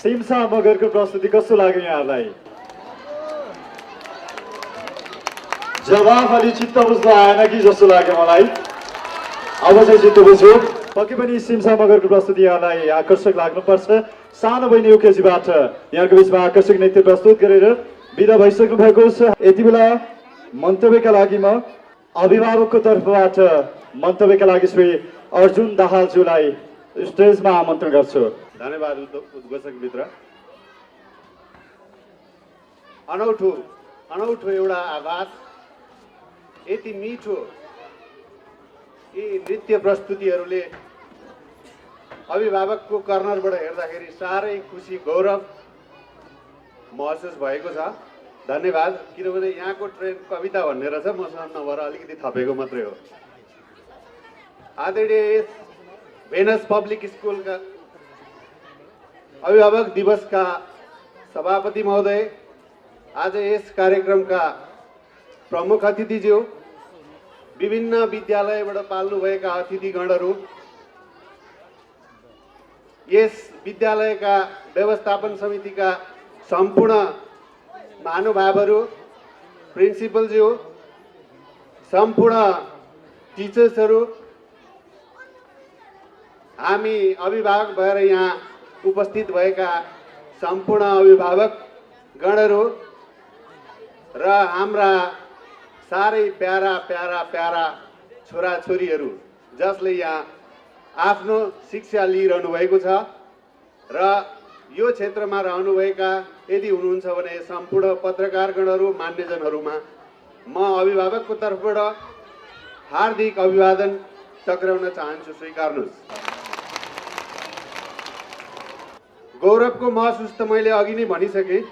सिमसा मगरको प्रस्तुति कस्तो लाग्यो यहाँहरूलाई? जवाफ अलि चित्त बुझ्नु आएन कि जस्तो लाग्यो मलाई। अब चाहिँ चित्त बुझ्यो। पक्कै पनि सिमसा मगरको प्रस्तुति यहाँलाई आकर्षक लाग्नुपर्छ। सानो बहिनी युकेजीबाट यहाँको बिचमा आकर्षक नृत्य प्रस्तुत गरेर बिदा भइसक्नु भएको छ। यति बेला मन्तव्यका लागि म अभिभावकको तर्फबाट मन्तव्यका लागि श्री अर्जुन दाहालज्यूलाई स्टेजमा आमन्त्रण गर्छु। धन्यवाद उद्घोषक मित्र। अनौठो एउटा आवाज, यति मिठो यी नृत्य प्रस्तुतिहरूले अभिभावकको कर्नरबाट हेर्दाखेरि साह्रै खुसी गौरव महसुस भएको छ। धन्यवाद। किनभने यहाँको ट्रेन कविता भन्ने रहेछ, मसँग नभएर अलिकति थपेको मात्रै हो। आदरणीय भेनस पब्लिक स्कुलका अभिभावक दिवसका सभापति महोदय, आज यस कार्यक्रमका प्रमुख अतिथिज्यू, विभिन्न विद्यालयबाट पाल्नुभएका अतिथिगणहरू, यस विद्यालयका व्यवस्थापन समितिका सम्पूर्ण महानुभावहरू, प्रिन्सिपलज्यू, सम्पूर्ण टिचर्सहरू, हामी अभिभावक भएर यहाँ उपस्थित भएका सम्पूर्ण अभिभावक गणहरू र हाम्रा साह्रै प्यारा प्यारा प्यारा छोराछोरीहरू जसले यहाँ आफ्नो शिक्षा लिइरहनु भएको छ र यो क्षेत्रमा रहनुभएका यदि हुनुहुन्छ भने सम्पूर्ण पत्रकारगणहरू, मान्यजनहरूमा म अभिभावकको तर्फबाट हार्दिक अभिवादन टक्राउन चाहन्छु। स्वीकार्नुहोस्। गौरवको महसुस त मैले अघि नै भनिसकेँ।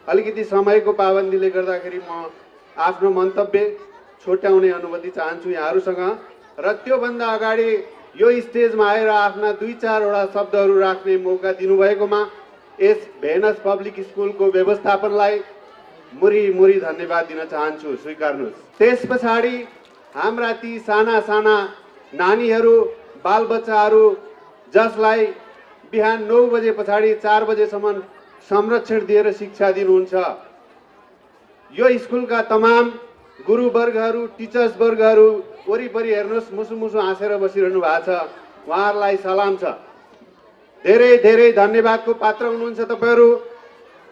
अलिकति समयको पाबन्दीले गर्दाखेरि म आफ्नो मन्तव्य छोट्याउने अनुमति चाहन्छु यहाँहरूसँग र त्योभन्दा अगाडि यो स्टेजमा आएर आफ्ना 2-4वटा शब्दहरू राख्ने मौका दिनुभएकोमा यस भेनस पब्लिक स्कुलको व्यवस्थापनलाई मुरी धन्यवाद दिन चाहन्छु। स्वीकार्नुहोस्। त्यस पछाडि हाम्रा ती साना साना नानीहरू, बालबच्चाहरू जसलाई बिहान 9 बजे पछाडि 4 बजेसम्म संरक्षण दिएर शिक्षा दिनुहुन्छ, यो स्कुलका तमाम गुरुवर्गहरू, टिचर्स वर्गहरू वरिपरि हेर्नुहोस्, मुसु हाँसेर बसिरहनु भएको छ। उहाँहरूलाई सलाम छ। धेरै धेरै धन्यवादको पात्र हुनुहुन्छ तपाईँहरू।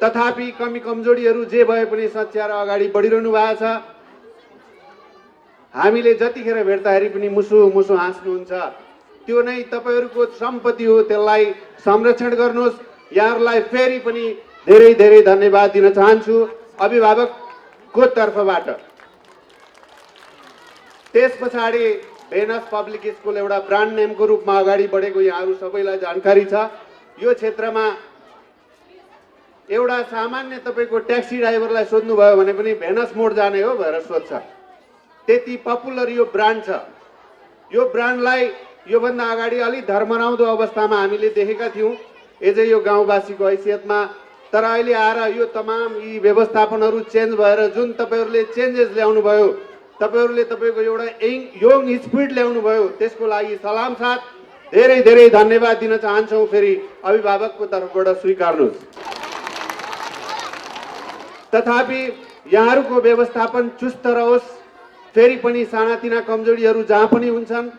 तथापि कमी कमजोरीहरू जे भए पनि सच्याएर अगाडि बढिरहनु भएको छ। हामीले जतिखेर भेट्दाखेरि पनि मुसु हाँस्नुहुन्छ। त्यो नै तपाईँहरूको सम्पत्ति हो, त्यसलाई संरक्षण गर्नुहोस्। यहाँहरूलाई फेरि पनि धेरै धेरै धन्यवाद दिन चाहन्छु अभिभावकको तर्फबाट। त्यस पछाडि भेनस पब्लिक स्कुल एउटा ब्रान्ड नेमको रूपमा अगाडि बढेको यहाँहरू सबैलाई जानकारी छ। यो क्षेत्रमा एउटा सामान्य तपाईँको ट्याक्सी ड्राइभरलाई सोध्नुभयो भने पनि भेनस मोड जाने हो भनेर सोध्छ। त्यति पपुलर यो ब्रान्ड छ। यो ब्रान्डलाई योभन्दा अगाडि अलि धर्मराउँदो अवस्थामा हामीले देखेका थियौँ एज यो गाउँवासीको हैसियतमा। तर अहिले आएर यो तमाम यी व्यवस्थापनहरू चेन्ज भएर जुन तपाईँहरूले चेन्जेस ल्याउनु भयो, तपाईँहरूले तपाईँको एउटा यङ स्पिड ल्याउनु भयो, त्यसको लागि सलाम साथ धेरै धेरै धन्यवाद दिन चाहन्छौँ फेरि अभिभावकको तर्फबाट। स्वीकार्नुहोस्। तथापि यहाँहरूको व्यवस्थापन चुस्त रहोस्। फेरि पनि सानातिना कमजोरीहरू जहाँ पनि हुन्छन्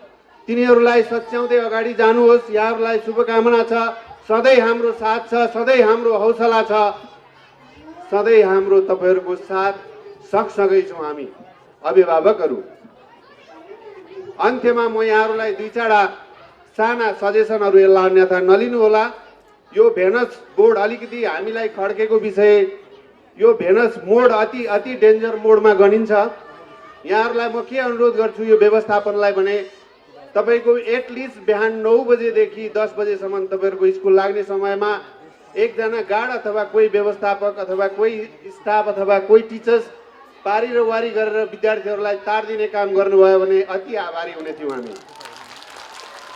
तिनीहरूलाई सच्याउँदै अगाडि जानुहोस्। यहाँहरूलाई शुभकामना छ। सधैँ हाम्रो साथ छ, सधैँ हाम्रो हौसला छ, सधैँ हाम्रो तपाईँहरूको साथ सँगसँगै छौँ हामी अभिभावकहरू। अन्त्यमा म यहाँहरूलाई 2-4 साना सजेसनहरू यसलाई अन्यथा नलिनु होला। यो भेनस बोर्ड अलिकति हामीलाई खड्केको विषय, यो भेनस मोड अति डेन्जर मोडमा गनिन्छ। यहाँहरूलाई म के अनुरोध गर्छु यो व्यवस्थापनलाई भने तपाईँको एटलिस्ट बिहान 9 बजेदेखि 10 बजेसम्म तपाईँहरूको स्कुल लाग्ने समयमा एकजना गार्ड अथवा कोही व्यवस्थापक अथवा कोही स्टाफ अथवा कोही टिचर्स पारी र वारी गरेर विद्यार्थीहरूलाई तार दिने काम गर्नुभयो भने अति आभारी हुने थियौँ हामी।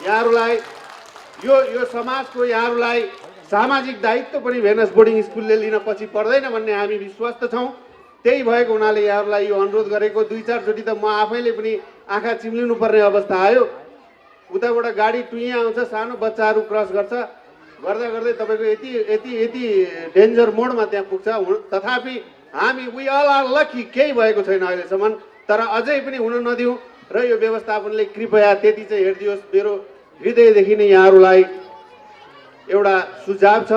यहाँहरूलाई यो समाजको यहाँहरूलाई सामाजिक दायित्व पनि भेनस बोर्डिङ स्कुलले लिन पछि पर्दैन भन्ने हामी विश्वस्त छौँ। त्यही भएको हुनाले यहाँहरूलाई यो अनुरोध गरेको। 2-4 चोटि त म आफैले पनि आँखा चिम्लिनु पर्ने अवस्था आयो। उताबाट गाडी टुइया आउँछ, सानो बच्चाहरू क्रस गर्छ, गर्दा गर्दै तपाईँको यति यति यति डेन्जर मोडमा त्यहाँ पुग्छ। तथापि हामी वी अल आर लकी, केही भएको छैन अहिलेसम्म, तर अझै पनि हुन नदिउँ र यो व्यवस्थापनले कृपया त्यति चाहिँ हेरिदियोस्। मेरो हृदयदेखि नै यहाँहरूलाई एउटा सुझाव छ।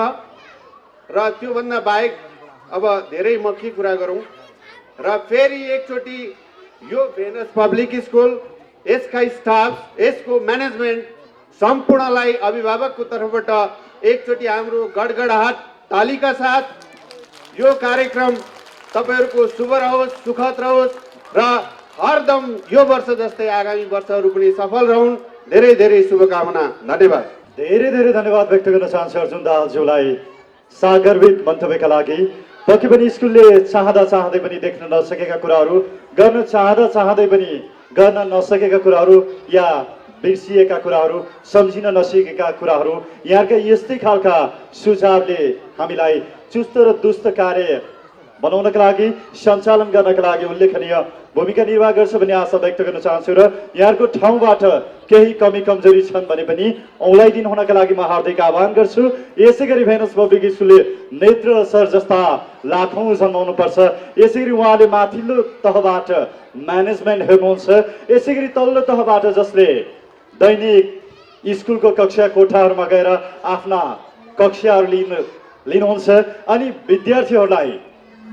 र त्योभन्दा बाहेक अब धेरै म के कुरा गरौँ र फेरि एकचोटि यो भेनस पब्लिक स्कुल, यसका स्टाफ, यसको म्यानेजमेन्ट सम्पूर्णलाई अभिभावकको तर्फबाट एकचोटि हाम्रो गडगडाहट तालीका साथ यो कार्यक्रम तपाईँहरूको शुभ रहोस्, सुखद रहोस् र हरदम यो वर्ष जस्तै आगामी वर्षहरू पनि सफल रहन्। धेरै धेरै शुभकामना। धन्यवाद। धेरै धेरै धन्यवाद व्यक्त गर्न चाहन्छु अर्जुन दाजुलाई सागरविद मन्तव्यका लागि। पक्कै पनि स्कुलले चाहँदा चाहँदै पनि देख्न नसकेका कुराहरू, गर्न चाहँदा चाहँदै पनि गर्न नसकेका कुराहरू या बिर्सिएका कुराहरू, सम्झिन नसकेका कुराहरू, यहाँका यस्तै खालका सुझावले हामीलाई चुस्त र दुस्त कार्य बनाउनका लागि, सञ्चालन गर्नका लागि उल्लेखनीय भूमिका निर्वाह गर्छ भन्ने आशा व्यक्त गर्न चाहन्छु र यहाँको ठाउँबाट केही कमी कमजोरी छन् भने पनि औँलाइदिनु हुनका लागि म हार्दिक आह्वान गर्छु। यसै गरी भेनस पब्लिक स्कुलले नेत्र सर जस्ता लाखौँ जन्माउनु पर्छ। यसै गरी उहाँले माथिल्लो तहबाट म्यानेजमेन्ट हेर्नुहुन्छ, यसै गरी तल्लो तहबाट जसले दैनिक स्कुलको कक्षा कोठाहरूमा गएर आफ्ना कक्षाहरू लिनुहुन्छ अनि विद्यार्थीहरूलाई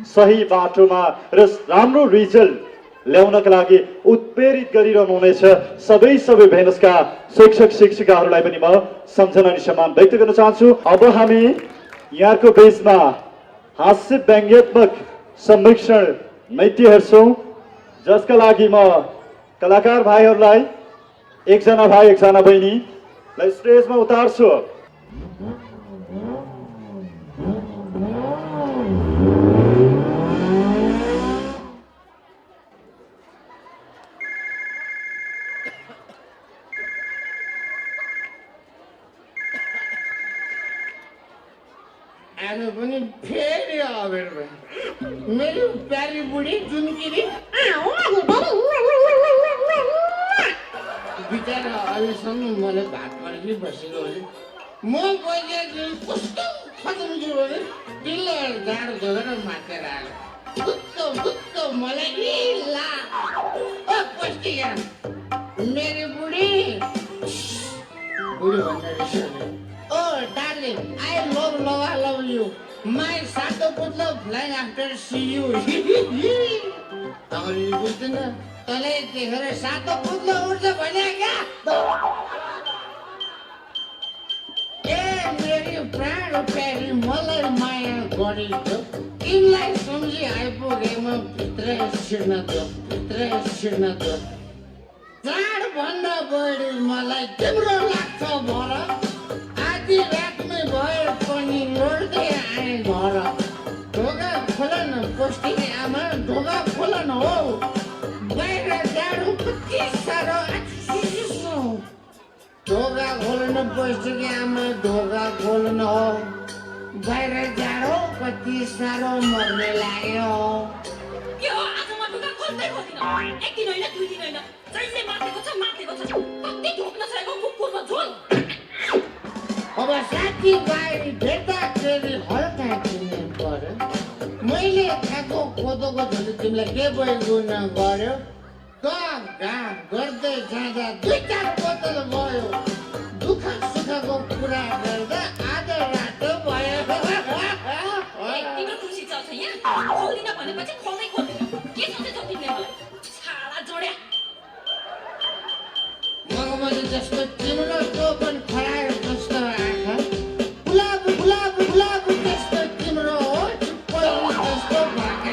सही बाटोमा र राम्रो रिजल्ट ल्याउनका लागि उत्प्रेरित गरिरहनु हुनेछ। सबै भेनसका शिक्षक शिक्षिकाहरूलाई पनि म सम्झना अनि सम्मान व्यक्त गर्न चाहन्छु। अब हामी यहाँको बेसमा हास्य व्यङ्ग्यात्मक संरक्षण नृत्य हेर्छौँ, जसका लागि म कलाकार भाइहरूलाई एकजना भाइ एकजना बहिनीलाई स्टेजमा उतार्छु। आज पनि फेरि अबेर भयो। मेरो प्यारी बुढी जुनकिरी बिचरा अहिलेसम्म मलाई भात पर्खी बसेको हो। म गइदिएँ कस्तो खतम छु भने डिल्लो जाडो धोएर मातेर आयो। भुक्क मलाई ला कस्तो यहाँ मेरो बुढी बुढी भन्दा रिसाउने। Oh, darling, I love you. My सातो पुतलो flying after see you. अगर यो बुझ्दैन तँलाई देखेर सातो पुतलो उड्छ भने क्या? ए मेरी प्राण प्यारी मलाई माया गरिदियो, तिमीलाई सम्झी आइपुगेमा भित्रै छिर्न दियो। चाडभन्दा बढी मलाई तिम्रो लाग्छ भर। रातमै भए पनि लड्दै आए घर। ढोका खोल न बस्तीले आमा, ढोका खोल न हो। बाहिर जाडो कति साह्रो। ढोका खोल न बस्तीले आमा, ढोका खोल न हो। बाहिर जाडो कति साह्रो मर्ने लाग्यो। आज म ढोका खोल्दै खोल्दिन। एक दिन होइन, दुई दिन होइन, जहिले मातेको छ। कति ढोक्न सकेको कुकुरमा झोल। अब साथी भाइ भेट्दाखेरि हल्का किन्नु पर्यो। मैले खाएको कोदोको झोली तिमीलाई के गुण गर्यो? घाम गर्दै जाँदा 2-4 बोतल भयो। दुःख सुखको कुरा गर्दा आधा रातो भयो। तिम्रो खुसी चल्छ यहाँ। खोल्दिन भनेपछि खोल्दैन। के सोचेछौ तिमीले मलाई? छाला जोड्या। मगमले जस्तो तिम्रो टोपन खरायो जस्तो आँखा। गुलाब जस्तो तिम्रो होठ, पहिरो जस्तो भाका।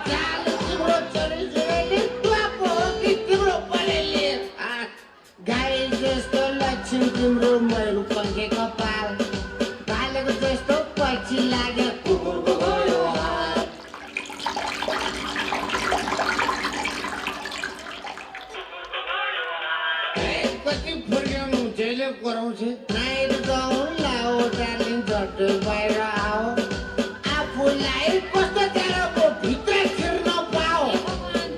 चाल तिम्रो चोरी टुवापो हो कि तिम्रो परेली हात। गाई जस्तो लक्षण तिम्रो मैलो पङ्खे कपाल। भालुको जस्तो पछि लाग्यो कुकुरको गयो हात। कति फुर्क्याउनु जहिले कराउँछ। नाइट गाउँ लाओ डार्लिङ झट्ट बाहिर आओ। आफूलाई कस्तो जाडो भित्र छिर्न पाओ।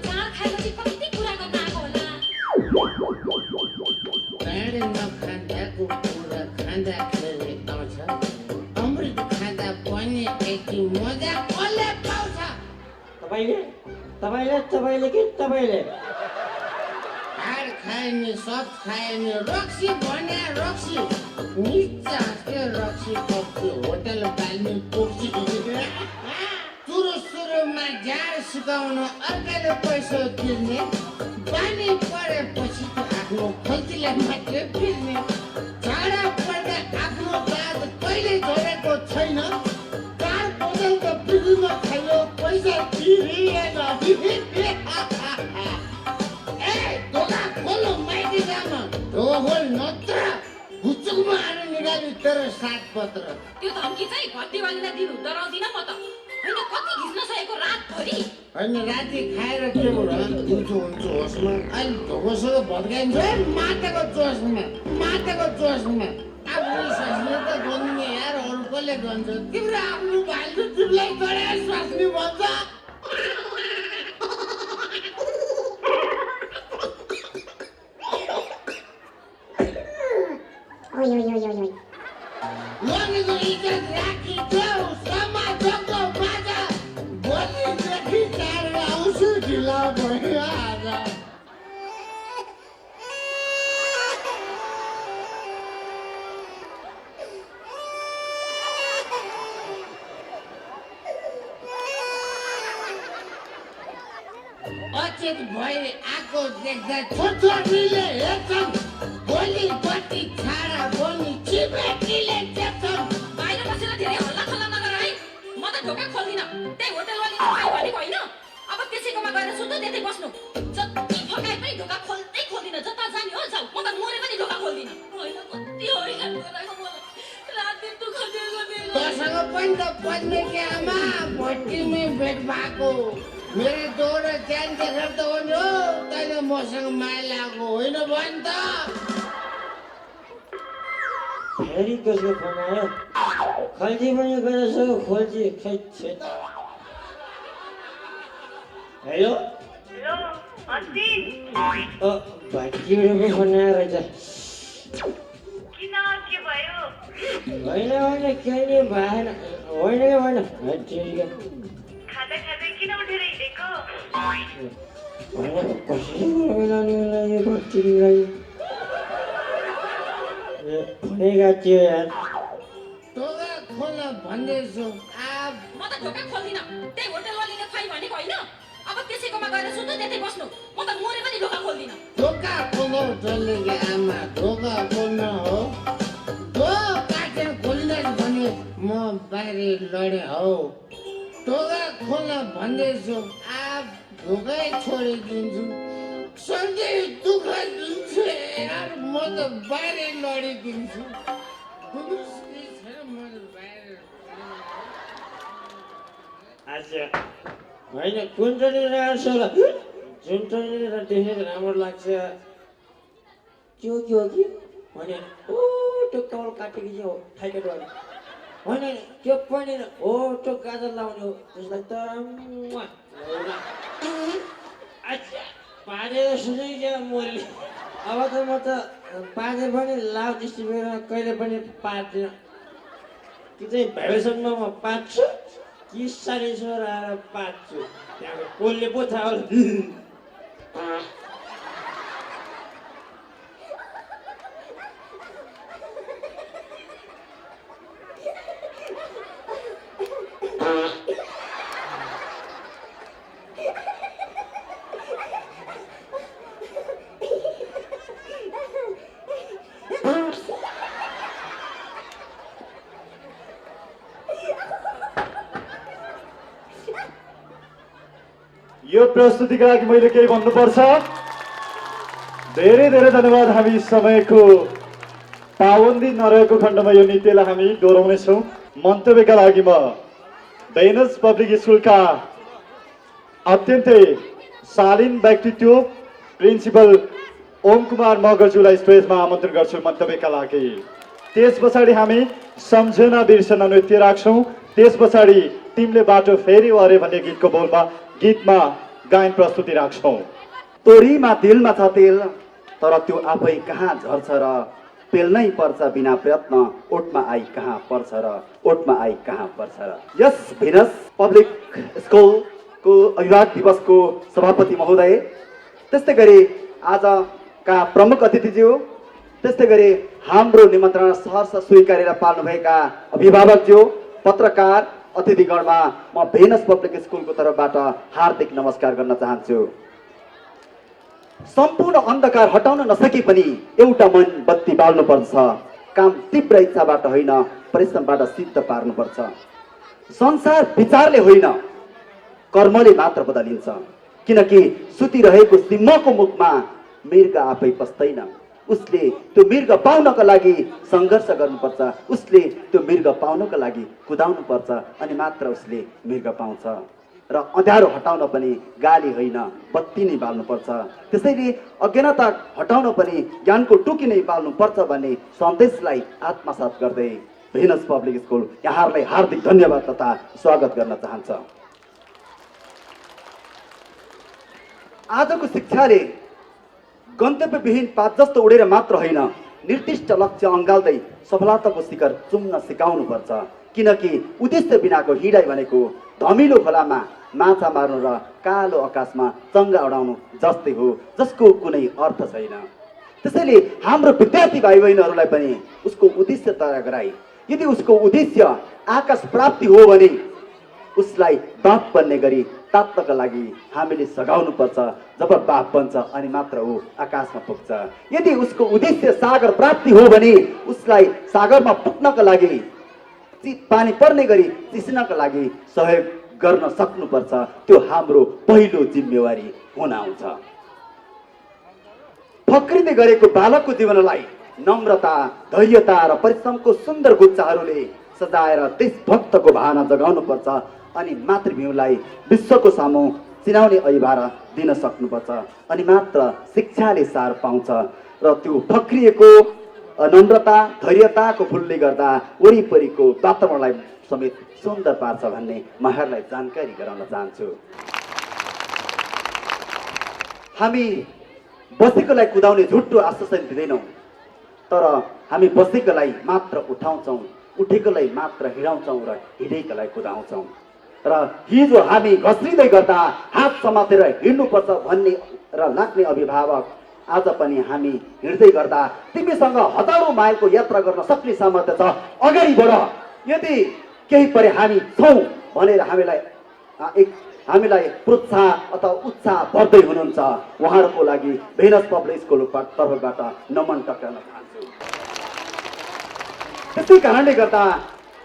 चाड खाएपछि कति कुरा गर्न आएको होला। काँडे नखाँदाको कुरा खाँदाखेरि आउँछ अमृत खाँदा पनि यति मजा कसले पाउँछ तपाईँले हाड खाए नि सब खाए नि रक्सी भने रक्सी निचा हाँस्यो रक्सी पक्सी होटल बाल्ने पोक्सी सुरुमा झार सुकाउन अर्काले पैसा तिर्ने बानी परेपछि त आफ्नो खल्तीलाई मात्रै फिर्ने झाडा पर्दा आफ्नो बात कहिले झरेको छैन कार बोतलको बिजुमा खायो पैसा तिरिएन ढोका खोलो माइती जामा ढोल नत्र हुचुकमा आएर निकाली तेरो साथपत्र त्यो धम्की चाहिँ भट्टीवालीलाई दिनु डराउँदिन म त होइन कति घिच्न सकेको रातभरि होइन राति खाएर के भयो दिउँसो हुन्छ होसमा अहिले ढोकोसोको भत्काइन्छ माटेको जोसमा आफ्नो स्वास्नी त गन्ने यार अरू कसले गन्छ तिम्रो आफ्नो भाइले तिमीलाई गरे स्वास्नी भन्छ लगेको इज्जत राखी जाऊ समाजको बाजा भोलिदेखि चार आउँछु ढिला भयो आज अचेत भएर आएको देख्दा छोटोले हेर्छन् भोलि बत्ती छाडा बोली छिमेकीले देख्छन् बाहिर बसेर धेरै हल्ला खल्ला नगर है म त ढोका खोल्दिनँ त्यही होटलवाली खाइ भनेको होइन अब त्यसैकोमा गएर सुत्नु त्यतै बस्नु जति फकाए पनि ढोका खोल्दिनँ जता जाने हो जाऊ म त मरे पनि ढोका खोल्दिनँ होइन कति हरिकान गराएको मलाई राति दुःख दिएको तसँग पनि त बज्ने के आमा भट्टीमै भेट भएको मेरो दोहोरो च्यान देखेर त हो तैँले मसँग माया लागेको होइन भन् त फेरि कसको फोन आयो खल्ती पनि गरेछ खोल्ची खै हेलो भट्टीको फोन आयो रहेछ होइन केही नै भएन होइन भट्टीको कसरी मिलाउनुलाई भट्टीलाई भनेका थियो यार ढोका खोल भन्दैछु म त ढोका खोल्दिनँ त्यही होटलवालीले खाइ भनेको होइन अब त्यसैकोमा गएर सुत्नु त्यतै बस्नु म त मरे पनि ढोका खोल्दिनँ ढोका खोलो डल्ले कि आमा ढोका खोल्न हो काटेर खोलिँदैन भने म बाहिर लडे हौ ढोका खोल्न भन्दैछु ढोकै छोडिदिन्छु सधैँ दुःख दिन्छ यार म त बाहिर लडिदिन्छु अच्छा होइन कुन चाहिँ रहेछ होला जुन चाहिँ देखेर राम्रो लाग्छ त्यो के हो कि भने ओ त्यो कपाल काटेको चाहिँ हो थाइकेट वाली होइन त्यो पनि हो त्यो गाजर लाउने हो त्यसलाई त अच्छा पारेर सुनेको मैले अब त म त पारे पनि लाउ डिस्ट्रिब्युटर कहिले पनि पार्दिनँ कि चाहिँ भ्यालुसम्म म पार्छु कि 4.5 आएर पार्छु त्यहाँको कसले पो थाहा होला यो प्रस्तुतिका लागि मैले केही भन्नुपर्छ धेरै धेरै धन्यवाद हामी समयको पाबन्दी नरहेको खण्डमा यो नृत्यलाई हामी दोहोऱ्याउनेछौँ मन्तव्यका लागि म भेनस पब्लिक स्कुलका अत्यन्तै शालीन व्यक्तित्व प्रिन्सिपल ओम कुमार मगरज्यूलाई स्टेजमा आमन्त्रण गर्छु मन्तव्यका लागि त्यस पछाडि हामी सम्झना बिर्सना नृत्य राख्छौँ त्यस पछाडि तिमीले बाटो फेरि अरे भन्ने गीतको बोलमा गीतमा गायन प्रस्तुति राख्छौँ तोरीमा दिलमा छ तेल तर त्यो आफै कहाँ झर्छ र पेल्नै पर्छ बिना प्रयत्न ओठमा आई कहाँ पर्छ र ओठमा आई कहाँ पर्छ र। यस भेनस पब्लिक स्कुलको अभिभावक दिवसको सभापति महोदय, त्यस्तै गरी आजका प्रमुख अतिथिज्यू, त्यस्तै गरी हाम्रो निमन्त्रणा सहर्ष स्वीकारेर पाल्नुभएका अभिभावकज्यू, पत्रकार अतिथिगणमा म भेनस पब्लिक स्कुलको तर्फबाट हार्दिक नमस्कार गर्न चाहन्छु। सम्पूर्ण अन्धकार हटाउन नसके पनि एउटा मन बत्ती बाल्नुपर्छ। काम तीव्र इच्छाबाट होइन, परिश्रमबाट सिद्ध पार्नुपर्छ। संसार विचारले होइन, कर्मले मात्र बदलिन्छ। किनकि सुतिरहेको सिंहको मुखमा मृग आफै पस्दैन। उसले त्यो मृग पाउनको लागि सङ्घर्ष गर्नुपर्छ। उसले त्यो मृग पाउनको लागि कुदाउनु पर्छ अनि मात्र उसले मृग पाउँछ। र अँध्यारो हटाउन पनि गाली होइन, बत्ती नै बाल्नुपर्छ। त्यसैले अज्ञानता हटाउन पनि ज्ञानको टुकी नै बाल्नुपर्छ भन्ने सन्देशलाई आत्मसात गर्दै भेनस पब्लिक स्कुल यहाँहरूलाई हार्दिक धन्यवाद तथा स्वागत गर्न चाहन्छ। आजको शिक्षाले गन्तव्यविहीन पात जस्तो उडेर मात्र होइन, निर्दिष्ट लक्ष्य अँगाल्दै सफलताको शिखर चुम्न सिकाउनुपर्छ। किनकि उद्देश्य बिनाको हिँडाइ भनेको धमिलो खोलामा माछा मार्नु र कालो आकाशमा चङ्गा उडाउनु जस्तै हो, जसको कुनै अर्थ छैन। त्यसैले हाम्रो विद्यार्थी भाइ बहिनीहरूलाई पनि उसको उद्देश्य तय गराई। यदि उसको उद्देश्य आकाश प्राप्ति हो भने उसलाई बाप बन्ने गरी तात्नका लागि हामीले सघाउनुपर्छ। जब बाप बन्छ अनि मात्र ऊ आकाशमा पुग्छ। यदि उसको उद्देश्य सागर प्राप्ति हो भने उसलाई सागरमा पुग्नका लागि पानी पर्ने गरी चिस्नका लागि सहयोग गर्न सक्नुपर्छ। त्यो हाम्रो पहिलो जिम्मेवारी हुन आउँछ। फक्रिँदै गरेको बालकको जीवनलाई नम्रता, धैर्यता र परिश्रमको सुन्दर गुच्छाहरूले सजाएर देशभक्तको भावना जगाउनुपर्छ अनि मातृभूमिलाई विश्वको सामु चिनाउने अभिभार दिन सक्नुपर्छ। अनि मात्र शिक्षाले सार पाउँछ र त्यो फक्रिएको नम्रता, धैर्यताको फुलले गर्दा वरिपरिको वातावरणलाई समेत सुन्दर पार्छ भन्ने महरलाई जानकारी गराउन चाहन्छु। हामी बसेकोलाई कुदाउने झुट्टो आश्वासन दिँदैनौँ, तर हामी बसेकोलाई मात्र उठाउँछौँ, उठेकोलाई मात्र हिँडाउँछौँ र हिँडेकोलाई कुदाउँछौँ। र हिजो हामी घस्रिँदै गर्दा हात समातेर हिँड्नुपर्छ भन्ने र लाग्ने अभिभावक आज पनि हामी हिँड्दै गर्दा तिमीसँग हजारौँ माइलको यात्रा गर्न सक्ने सामर्थ्य छ, अगाडि बढ। यदि केही परे हामी छौँ भनेर हामीलाई प्रोत्साहन अथवा उत्साह बढ्दै हुनुहुन्छ, उहाँहरूको लागि भेनस पब्लिक स्कुलको तर्फबाट नमन टक्राउन चाहन्छु। त्यसै कारणले गर्दा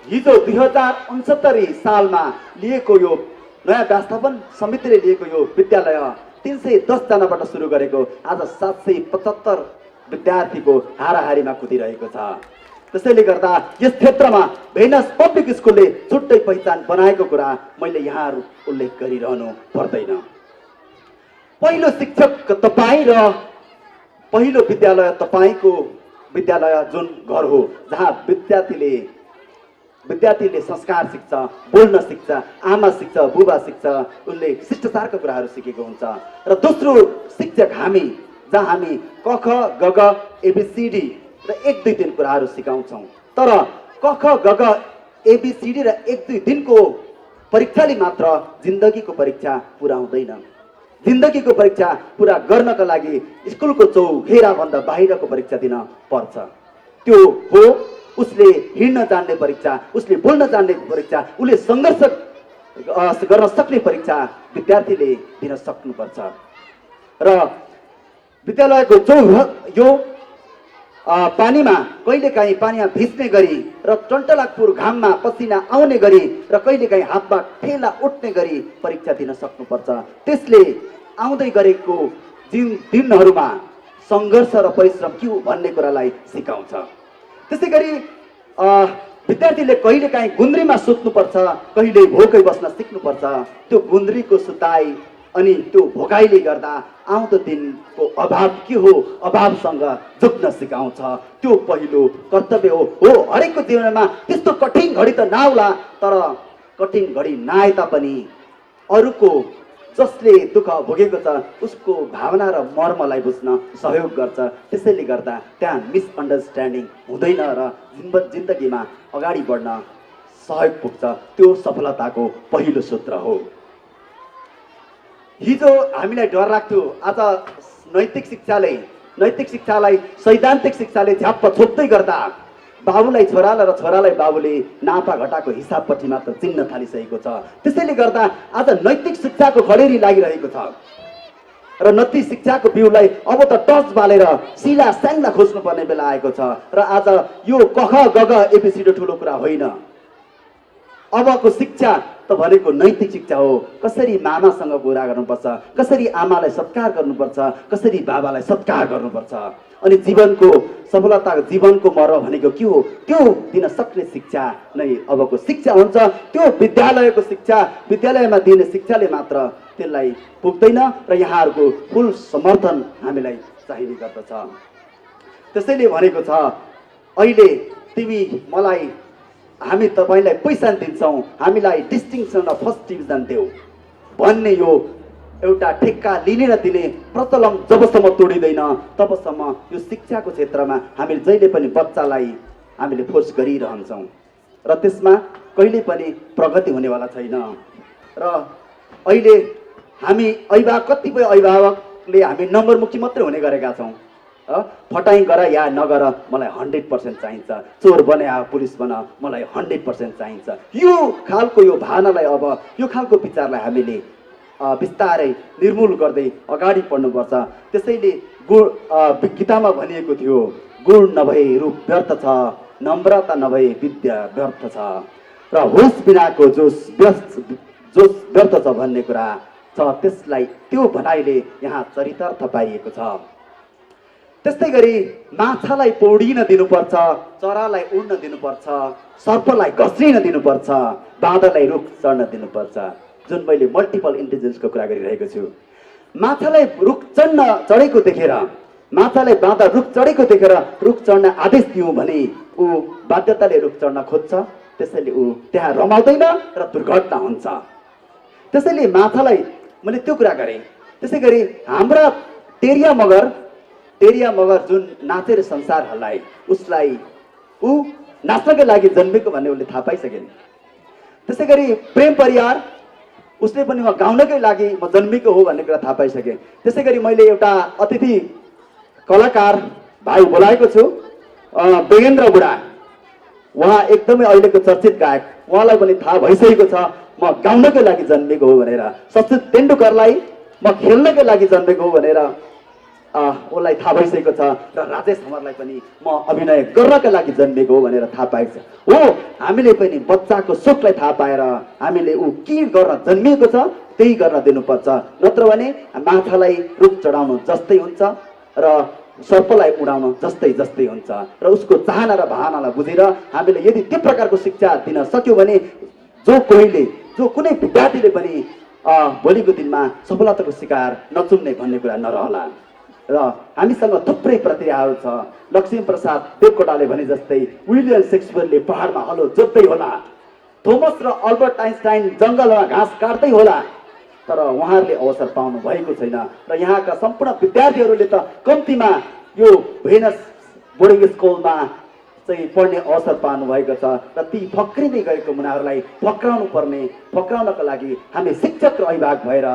हिजो 2069 सालमा लिएको यो नयाँ व्यवस्थापन समितिले लिएको यो विद्यालय 310 जनाबाट सुरु गरेको आज 775 विद्यार्थीको हाराहारीमा कुदिरहेको छ। त्यसैले गर्दा यस क्षेत्रमा भेनस पब्लिक स्कुलले छुट्टै पहिचान बनाएको कुरा मैले यहाँहरू उल्लेख गरिरहनु पर्दैन। पहिलो शिक्षक तपाईँ र पहिलो विद्यालय तपाईँको विद्यालय जुन घर हो, जहाँ विद्यार्थीले संस्कार सिक्छ, बोल्न सिक्छ, आमा सिक्छ, बुबा सिक्छ, उसले शिष्टाचारका कुराहरू सिकेको हुन्छ। र दोस्रो शिक्षक हामी, जहाँ हामी क ख ग घ एबिसिडी र 1 2 3 कुराहरू सिकाउँछौँ। तर क ख ग घ एबिसिडी र 1 2 दिनको परीक्षाले मात्र जिन्दगीको परीक्षा पुरा हुँदैन। जिन्दगीको परीक्षा पुरा गर्नका लागि स्कुलको चौघेराभन्दा बाहिरको परीक्षा दिन पर्छ। त्यो हो उसले हिँड्न जान्ने परीक्षा, उसले बोल्न जान्ने परीक्षा, उसले सङ्घर्ष गर्न सक्ने परीक्षा विद्यार्थीले दिन सक्नुपर्छ। र विद्यालयको यो पानीमा कहिलेकाहीँ पानीमा भिज्ने गरी र टन्टलापुर घाममा पसिना आउने गरी र कहिलेकाहीँ हातमा ठेला उठ्ने गरी परीक्षा दिन सक्नुपर्छ। त्यसले आउँदै गरेको दिनहरूमा सङ्घर्ष र परिश्रम के हो भन्ने कुरालाई सिकाउँछ। त्यसै गरी विद्यार्थीले कहिलेकाहीँ गुन्द्रीमा सुत्नुपर्छ, कहिले भोकै बस्न सिक्नुपर्छ। त्यो गुन्द्रीको सुताइ अनि त्यो भोगाइले गर्दा आउँदो दिनको अभाव के हो, अभावसँग जुझ्न सिकाउँछ। त्यो पहिलो कर्तव्य हो। हरेकको जीवनमा त्यस्तो कठिन घडी त नआउला, तर कठिन घडी नआए तापनि अरूको जसले दुःख भोगेको छ उसको भावना र मर्मलाई बुझ्न सहयोग गर्छ। त्यसैले गर्दा त्यहाँ मिसअन्डरस्ट्यान्डिङ हुँदैन र जिन्दगीमा अगाडि बढ्न सहयोग पुग्छ। त्यो सफलताको पहिलो सूत्र हो। हिजो हामीलाई डर लाग्थ्यो, आज नैतिक शिक्षालाई सैद्धान्तिक शिक्षाले झ्याप्प छोप्दै गर्दा बाबुलाई छोरालाई र छोरालाई बाबुले नाफा घटाको हिसाबपट्टि मात्र चिन्न थालिसकेको छ। त्यसैले गर्दा आज नैतिक शिक्षाको खडेरी लागिरहेको छ र नैतिक शिक्षाको बिउलाई अब त टच बालेर सिला स्याङ्ला खोज्नुपर्ने बेला आएको छ। र आज यो कख गग एबिसिडी ठुलो कुरा होइन। अबको शिक्षा त भनेको नैतिक शिक्षा हो। कसरी मामासँग कुरा गर्नुपर्छ, कसरी आमालाई सत्कार गर्नुपर्छ, कसरी बाबालाई सत्कार गर्नुपर्छ। अनि जीवनको सफलता, जीवनको मर्म भनेको के हो त्यो दिन सक्ने शिक्षा नै अबको शिक्षा हुन्छ। त्यो विद्यालयको शिक्षा, विद्यालयमा दिने शिक्षाले मात्र त्यसलाई पुग्दैन र यहाँहरूको फुल समर्थन हामीलाई चाहिने गर्दछ। त्यसैले भनेको छ अहिले तिमी मलाई, हामी तपाईँलाई पैसा दिन्छौँ, हामीलाई डिस्टिङसन र फर्स्ट डिभिजन देऊ भन्ने यो एउटा ठेक्का लिने र दिने प्रचलन जबसम्म तोडिँदैन तबसम्म यो शिक्षाको क्षेत्रमा हामीले जहिले पनि बच्चालाई हामीले फोर्स गरिरहन्छौँ र त्यसमा कहिले पनि प्रगति हुनेवाला छैन। र अहिले हामी कतिपय अभिभावकले हामी नम्बरमुखी मात्रै हुने गरेका छौँ। फटाइ गर या नगर, मलाई 100% चाहिन्छ, चोर बने पुलिस बन, मलाई 100% चाहिन्छ। यो खालको यो भावनालाई, अब यो खालको विचारलाई हामीले बिस्तारै निर्मूल गर्दै अगाडि बढ्नुपर्छ। त्यसैले गीतामा भनिएको थियो, गुण नभए रूप व्यर्थ छ, नम्रता नभए विद्या व्यर्थ छ र होस बिनाको जोस व्यर्थ छ भन्ने कुरा छ। त्यसलाई त्यो भनाइले यहाँ चरितार्थ पाइएको छ। त्यस्तै गरी माछालाई पौडिन दिनुपर्छ, चरालाई उड्न दिनुपर्छ, सर्पलाई घस्रिन दिनुपर्छ, बाँदरलाई रुख चढ्न दिनुपर्छ। जुन मैले मल्टिपल इन्टेलिजेन्सको कुरा गरिरहेको छु। माछालाई रुख चढेको देखेर, माछालाई बाँदर रुख चढेको देखेर रुख चढ्न आदेश दिउँ भने ऊ बाध्यताले रुख चढ्न खोज्छ। त्यसैले ऊ त्यहाँ रमाउँदैन र दुर्घटना हुन्छ। त्यसैले माछालाई मैले त्यो कुरा गरेँ। त्यसै गरी हाम्रा टेरिया मगर जुन नाचेर संसार हल्लाए, उसलाई ऊ नाच्नकै लागि जन्मेको भन्ने उसले थाहा पाइसकेन। त्यसै गरी प्रेम परियार, उसले पनि म गाउनकै लागि म जन्मेको हो भन्ने कुरा थाहा पाइसके। त्यसै गरी मैले एउटा अतिथि कलाकार भाइ बोलाएको छु, बेगेन्द्र बुढा। उहाँ एकदमै अहिलेको चर्चित गायक, उहाँलाई पनि थाहा भइसकेको छ म गाउनकै लागि जन्मेको हो भनेर। सचिन तेन्दुलकरलाई म खेल्नकै लागि जन्मेको हो भनेर उसलाई थाहा भइसकेको छ र राजेश हमारलाई पनि म अभिनय गर्नका लागि जन्मेको हो भनेर थाहा पाएको छ। हो, हामीले पनि बच्चाको सुखलाई थाहा पाएर हामीले ऊ के गर्न जन्मिएको छ त्यही गर्न दिनुपर्छ। नत्र भने माछालाई रुख चढाउनु जस्तै हुन्छ र सर्पलाई उडाउनु जस्तै हुन्छ। र उसको चाहना र भावनालाई बुझेर हामीले यदि त्यो प्रकारको शिक्षा दिन सक्यौँ भने जो कुनै विद्यार्थीले पनि भोलिको दिनमा सफलताको शिकार नचुम्ने भन्ने कुरा नरहला। र हामीसँग थुप्रै प्रतिभाहरू छ। लक्ष्मीप्रसाद देवकोटाले भने जस्तै विलियम शेक्सपियरले पहाडमा हलो जोत्दै होला, थोमस र अल्बर्ट आइन्स्टाइन जङ्गलमा घाँस काट्दै होला, तर उहाँहरूले अवसर पाउनु भएको छैन। र यहाँका सम्पूर्ण विद्यार्थीहरूले त कम्तीमा यो भेनस बोर्डिङ स्कुलमा चाहिँ पढ्ने अवसर पाउनु भएको छ। र ती फक्रिँदै गएको मुनाहरूलाई फक्राउनका लागि हामी शिक्षक र अभिभावक भएर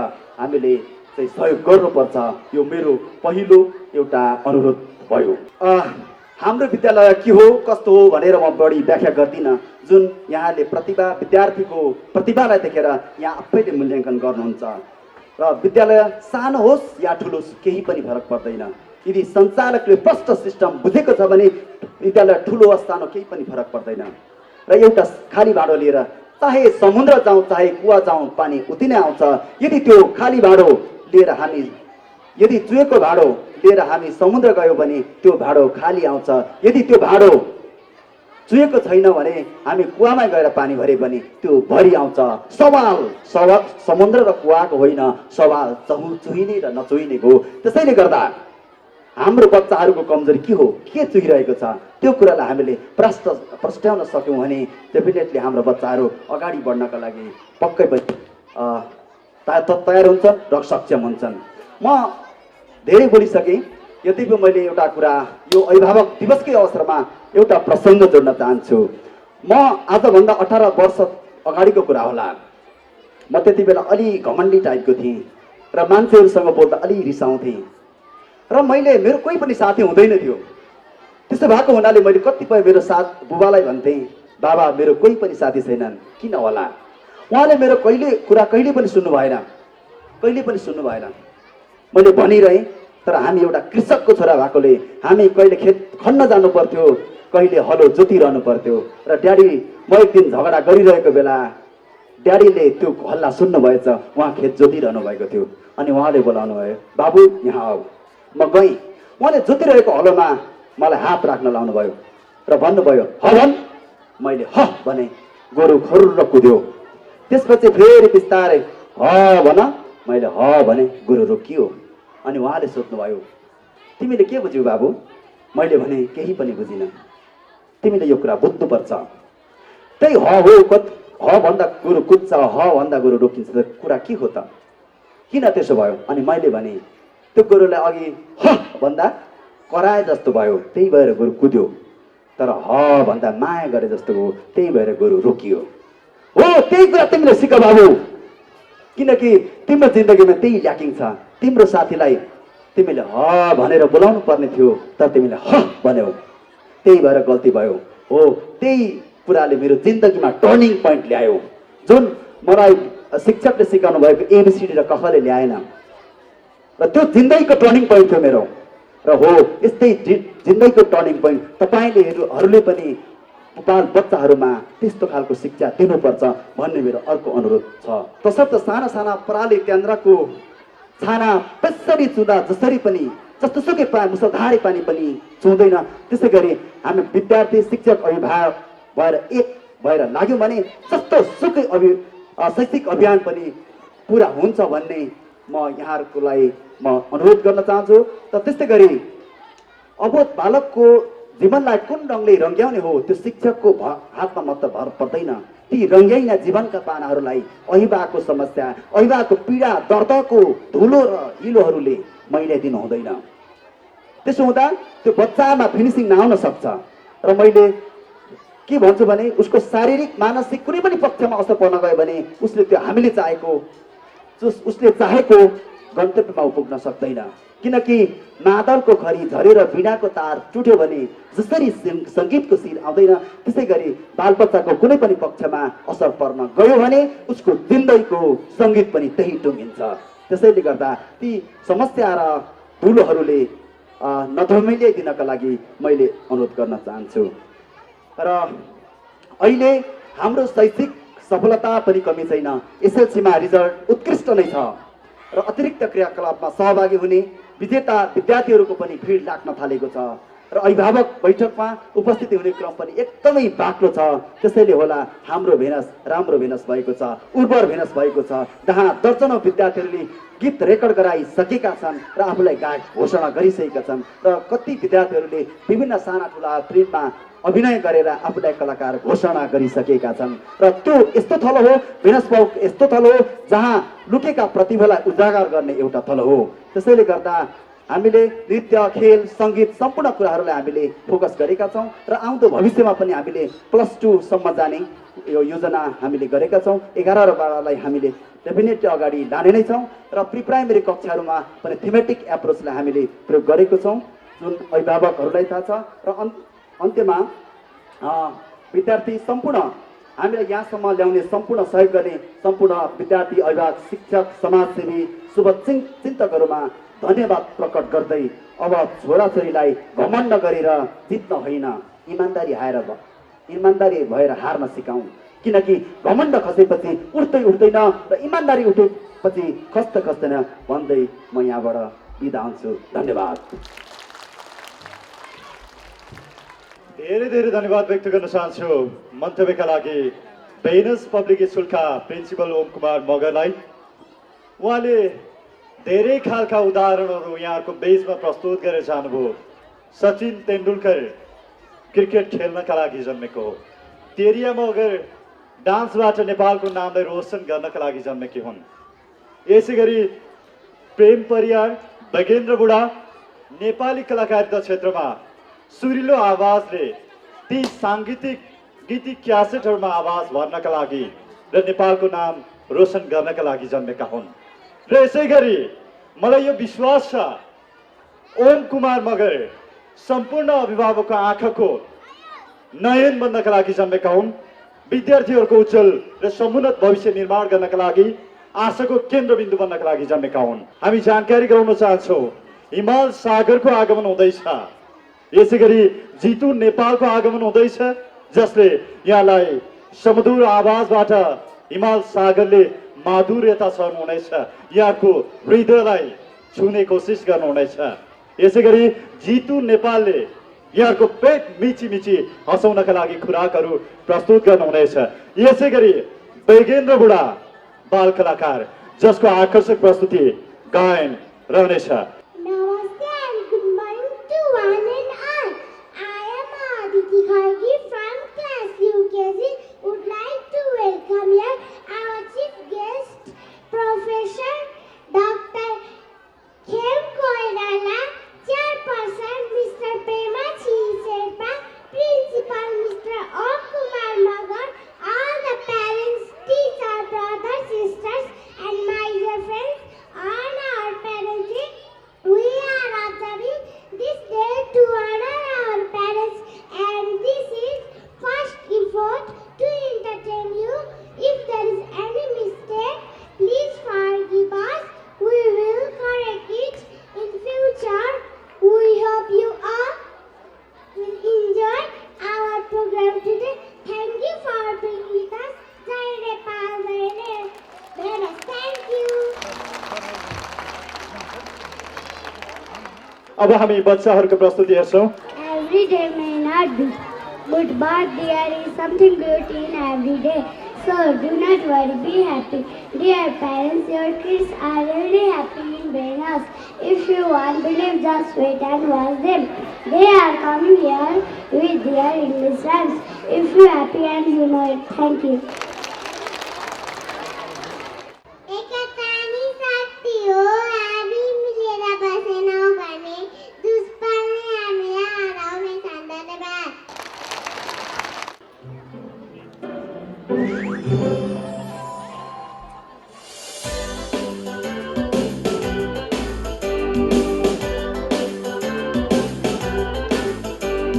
हामीले चाहिँ सहयोग गर्नुपर्छ। यो मेरो पहिलो एउटा अनुरोध भयो। हाम्रो विद्यालय के हो कस्तो हो भनेर म बढी व्याख्या गर्दिनँ। जुन यहाँले विद्यार्थीको प्रतिभालाई देखेर यहाँ आफैले मूल्याङ्कन गर्नुहुन्छ। र विद्यालय सानो होस् या ठुलो होस् केही पनि फरक पर्दैन। यदि सञ्चालकले प्रष्ट सिस्टम बुझेको छ भने विद्यालय ठुलो होस् सानो केही पनि फरक पर्दैन। र एउटा खाली भाँडो लिएर चाहे समुद्र जाउँ चाहे कुवा जाउँ पानी उति नै आउँछ। यदि त्यो खाली भाँडो लिएर यदि चुहेको भाँडो लिएर हामी समुद्र गयौँ भने त्यो भाँडो खाली आउँछ। यदि त्यो भाँडो चुहेको छैन भने हामी कुवामा गएर पानी भरे पनि त्यो भरि आउँछ। सवाल समुद्र र कुवाको होइन, सवाल चुहिने र नचुहिनेको हो। त्यसैले गर्दा हाम्रो बच्चाहरूको कमजोरी के हो, के चुहिरहेको छ, त्यो कुरालाई हामीले प्रस्ट्याउन सक्यौँ भने डेफिनेटली हाम्रो बच्चाहरू अगाडि बढ्नका लागि पक्कै पनि तयार हुन्छन् र सक्षम हुन्छन्। म धेरै बोलिसकेँ, यति पनि मैले एउटा कुरा यो अभिभावक दिवसकै अवसरमा एउटा प्रसङ्ग जोड्न चाहन्छु। म आजभन्दा 18 वर्ष अगाडिको कुरा होला। म त्यति बेला अलि घमण्डी टाइपको थिएँ र मान्छेहरूसँग बोल्दा अलि रिसाउँथेँ र मेरो कोही पनि साथी हुँदैन थियो। त्यसो भएको हुनाले मैले कतिपय मेरो बुबालाई भन्थेँ, बाबा मेरो कोही पनि साथी छैनन्, किन होला? उहाँले मेरो कहिले पनि सुन्नु भएन, कहिले पनि सुन्नु भएन। मैले भनिरहेँ, तर हामी एउटा कृषकको छोरा भएकोले हामी कहिले खेत खन्न जानु पर्थ्यो, कहिले हलो जोतिरहनु पर्थ्यो र ड्याडी म एक दिन झगडा गरिरहेको बेला ड्याडीले त्यो हल्ला सुन्नुभएछ, उहाँ खेत जोतिरहनु भएको थियो। अनि उहाँले बोलाउनु भयो, बाबु यहाँ आऊ। म गएँ, उहाँले जोतिरहेको हलोमा मलाई हात राख्न लाउनु भयो र भन्नुभयो ह भन्। मैले ह भने, गोरु खरुर कुद्यो। त्यसपछि फेरि बिस्तारै ह भन, मैले ह भने, गोरु रोकियो। अनि उहाँले सोध्नुभयो, तिमीले के बुझ्यौ बाबु? मैले भने केही पनि बुझिनँ, तिमीले यो कुरा बुझ्नुपर्छ। त्यही ह हो, ह भन्दा गोरु कुद्छ, ह भन्दा गोरु रोकिन्छ, कुरा के हो त? किन त्यसो भयो? अनि मैले भने त्यो गोरुलाई अघि ह भन्दा कराए जस्तो भयो, त्यही भएर गोरु कुद्यो, तर ह भन्दा माया गरे जस्तो हो, त्यही भएर गोरु रोकियो। हो, त्यही कुरा तिमीले सिक बाबु, किनकि तिम्रो जिन्दगीमा त्यही ल्याकिङ छ। तिम्रो साथीलाई तिमीले ह भनेर बोलाउनु पर्ने थियो, तर तिमीले ह भन्यौ, त्यही भएर गल्ती भयो। हो, त्यही कुराले मेरो जिन्दगीमा टर्निङ पोइन्ट ल्यायो, जुन मलाई शिक्षकले सिकाउनु भएको एबिसिडी र कखले ल्याएन, र त्यो जिन्दगीको टर्निङ पोइन्ट थियो मेरो। र हो, यस्तै जिन्दगीको टर्निङ पोइन्ट तपाईँहरूले पनि बाल बच्चाहरूमा त्यस्तो खालको शिक्षा दिनुपर्छ भन्ने मेरो अर्को अनुरोध छ। तसर्थ साना साना पराली त्यान्द्राको छाना त्यसरी चुँदा जसरी पनि जस्तोसुकै मुसलधारे पानी पनि चुँदैन, त्यसै गरी हामी विद्यार्थी शिक्षक अभिभावक भएर एक भएर लाग्यौँ भने जस्तोसुकै शैक्षिक अभियान पनि पुरा हुन्छ भन्ने म यहाँहरूलाई म अनुरोध गर्न चाहन्छु। त त्यस्तै गरी अबोध बालकको जीवनलाई कुन रङले रङ्ग्याउने हो, त्यो शिक्षकको हातमा मात्र भर पर्दैन। ती रङ्ग्याइना जीवनका पानाहरूलाई अहिबाको समस्या, अहिबाको पीडा, दर्दको धुलो र हिलोहरूले मैले दिनु हुँदैन। त्यसो हुँदा त्यो बच्चामा फिनिसिङ नआउन सक्छ। र मैले के भन्छु भने उसको शारीरिक मानसिक कुनै पनि पक्षमा असर पर्न गयो भने उसले त्यो हामीले उसले चाहेको गन्तव्यमा पुग्न सक्दैन। किनकि मादलको खरी झरेर वीणाको तार टुट्यो भने जसरी सङ्गीतको शिर आउँदैन, त्यसै गरी बालबच्चाको कुनै पनि पक्षमा असर पर्न गयो भने उसको जिन्दगीको सङ्गीत पनि त्यही टुङ्गिन्छ। त्यसैले गर्दा ती समस्या र धुलोहरूले नधमिल्याइदिनका लागि मैले अनुरोध गर्न चाहन्छु। र अहिले हाम्रो शैक्षिक सफलता पनि कमी छैन, एसएलसीमा रिजल्ट उत्कृष्ट नै छ र अतिरिक्त क्रियाकलापमा सहभागी हुने विजेता विद्यार्थीहरूको पनि भिड लाग्न थालेको छ र अभिभावक बैठकमा उपस्थिति हुने क्रम पनि एकदमै बाक्लो छ। त्यसैले होला हाम्रो भेनस राम्रो भेनस भएको छ, उर्वर भेनस भएको छ, जहाँ दर्जनौं विद्यार्थीहरूले गीत रेकर्ड गराइसकेका छन् र आफूलाई गायक घोषणा गरिसकेका छन् र कति विद्यार्थीहरूले विभिन्न साना ठुला फिल्ममा अभिनय गरेर आफूलाई कलाकार घोषणा गरिसकेका छन्। र त्यो यस्तो थलो हो, भेनस पाउक यस्तो थलो हो जहाँ लुकेका प्रतिभालाई उजागर गर्ने एउटा थलो हो। त्यसैले गर्दा हामीले नृत्य, खेल, सङ्गीत सम्पूर्ण कुराहरूलाई हामीले फोकस गरेका छौँ र आउँदो भविष्यमा पनि हामीले +2 सम्म जाने यो योजना हामीले गरेका छौँ। 11 र 12लाई हामीले डेफिनेटली अगाडि लाने नै छौँ र प्री प्राइमेरी कक्षाहरूमा पनि थीमेटिक एप्रोचलाई हामीले प्रयोग गरेको छौँ, जुन अभिभावकहरूलाई थाहा छ। र अन्त्यमा विद्यार्थी सम्पूर्ण हामीलाई यहाँसम्म ल्याउने सम्पूर्ण सहयोग गर्ने सम्पूर्ण विद्यार्थी, अभिभावक, शिक्षक, समाजसेवी, शुभचिन्तकहरूमा धन्यवाद प्रकट गर्दै अब छोराछोरीलाई घमण्ड गरेर जित्न होइन, इमान्दारी भएर हार्न सिकाउँ। किनकि घमण्ड खसेपछि उठ्दैन र इमान्दारी उठेपछि खस्दैन भन्दै म यहाँबाट बिदा हुन्छु। धन्यवाद। धेरै धेरै धन्यवाद व्यक्त गर्न चाहन्छु मन्तव्यका लागि भेनस पब्लिक स्कुलका प्रिन्सिपल ओम कुमार मगरलाई। उहाँले धेरै खालका उदाहरणहरू यहाँको बेचमा प्रस्तुत गरेर जानुभयो। सचिन तेन्दुलकर क्रिकेट खेल्नका लागि जन्मेको हो, तेरिया मगर डान्सबाट नेपालको नामलाई रोशन गर्नका लागि जन्मेकी हुन्। यसै गरी प्रेम परियार, भगेन्द्र बुढा नेपाली कलाकारिता क्षेत्रमा सुरिलो आवाजले ती साङ्गीतिक गीतिक क्यासेटहरूमा आवाज भर्नका लागि र नेपालको नाम रोशन गर्नका लागि जन्मेका हुन्। र यसै गरी मलाई यो विश्वास छ ओम कुमार मगर सम्पूर्ण अभिभावकको आँखाको नयन बन्नका लागि जन्मेका हुन्। विद्यार्थीहरूको उज्जवल र समुन्नत भविष्य निर्माण गर्नका लागि आशाको केन्द्रबिन्दु बन्नका लागि जन्मेका हुन्। हामी जानकारी गराउन चाहन्छौँ हिमाल सागरको आगमन हुँदैछ। यसै गरी जितु नेपालको आगमन हुँदैछ, जसले यहाँलाई सुमधुर आवाजबाट हिमाल सागरले माधुर्यता छर्नुहुनेछ, यहाँको हृदयलाई छुने कोसिस गर्नुहुनेछ। यसै गरी जितु नेपालले यहाँको पेट मिची मिची हँसाउनका लागि खुराकहरू प्रस्तुत गर्नुहुनेछ। यसै गरी वैगेन्द्र बुढा बाल कलाकार, जसको आकर्षक प्रस्तुति गायन रहनेछ। Namaste and good morning to one and all. I am Aditi Kharge from class UKG. Would like to welcome here our chief guest, Professor Dr. Khem Koirala, Chairperson Mr. Pema Sherpa, Principal Mr. Om Kumar Magar, all the parents, teachers, brothers, sisters, and my dear friends, on our parents' day. We are observing this day to honor our parents, and this is first effort to entertain you. If there is any mistake, please forgive us. We will correct it in future. We hope you all will enjoy our program today. Thank you for being with us. Jai Nepal, Jai Nepal. Thank you. अब हामी बच्चाहरूको प्रस्तुति हेर्छौँ। Every day may not be good, but there is something good in every day. So do not worry, be happy. Dear parents, your kids are really happy in Venus. If you want, believe, just wait and watch them. They are coming here with their English rhymes. If you are happy and you know it, thank you.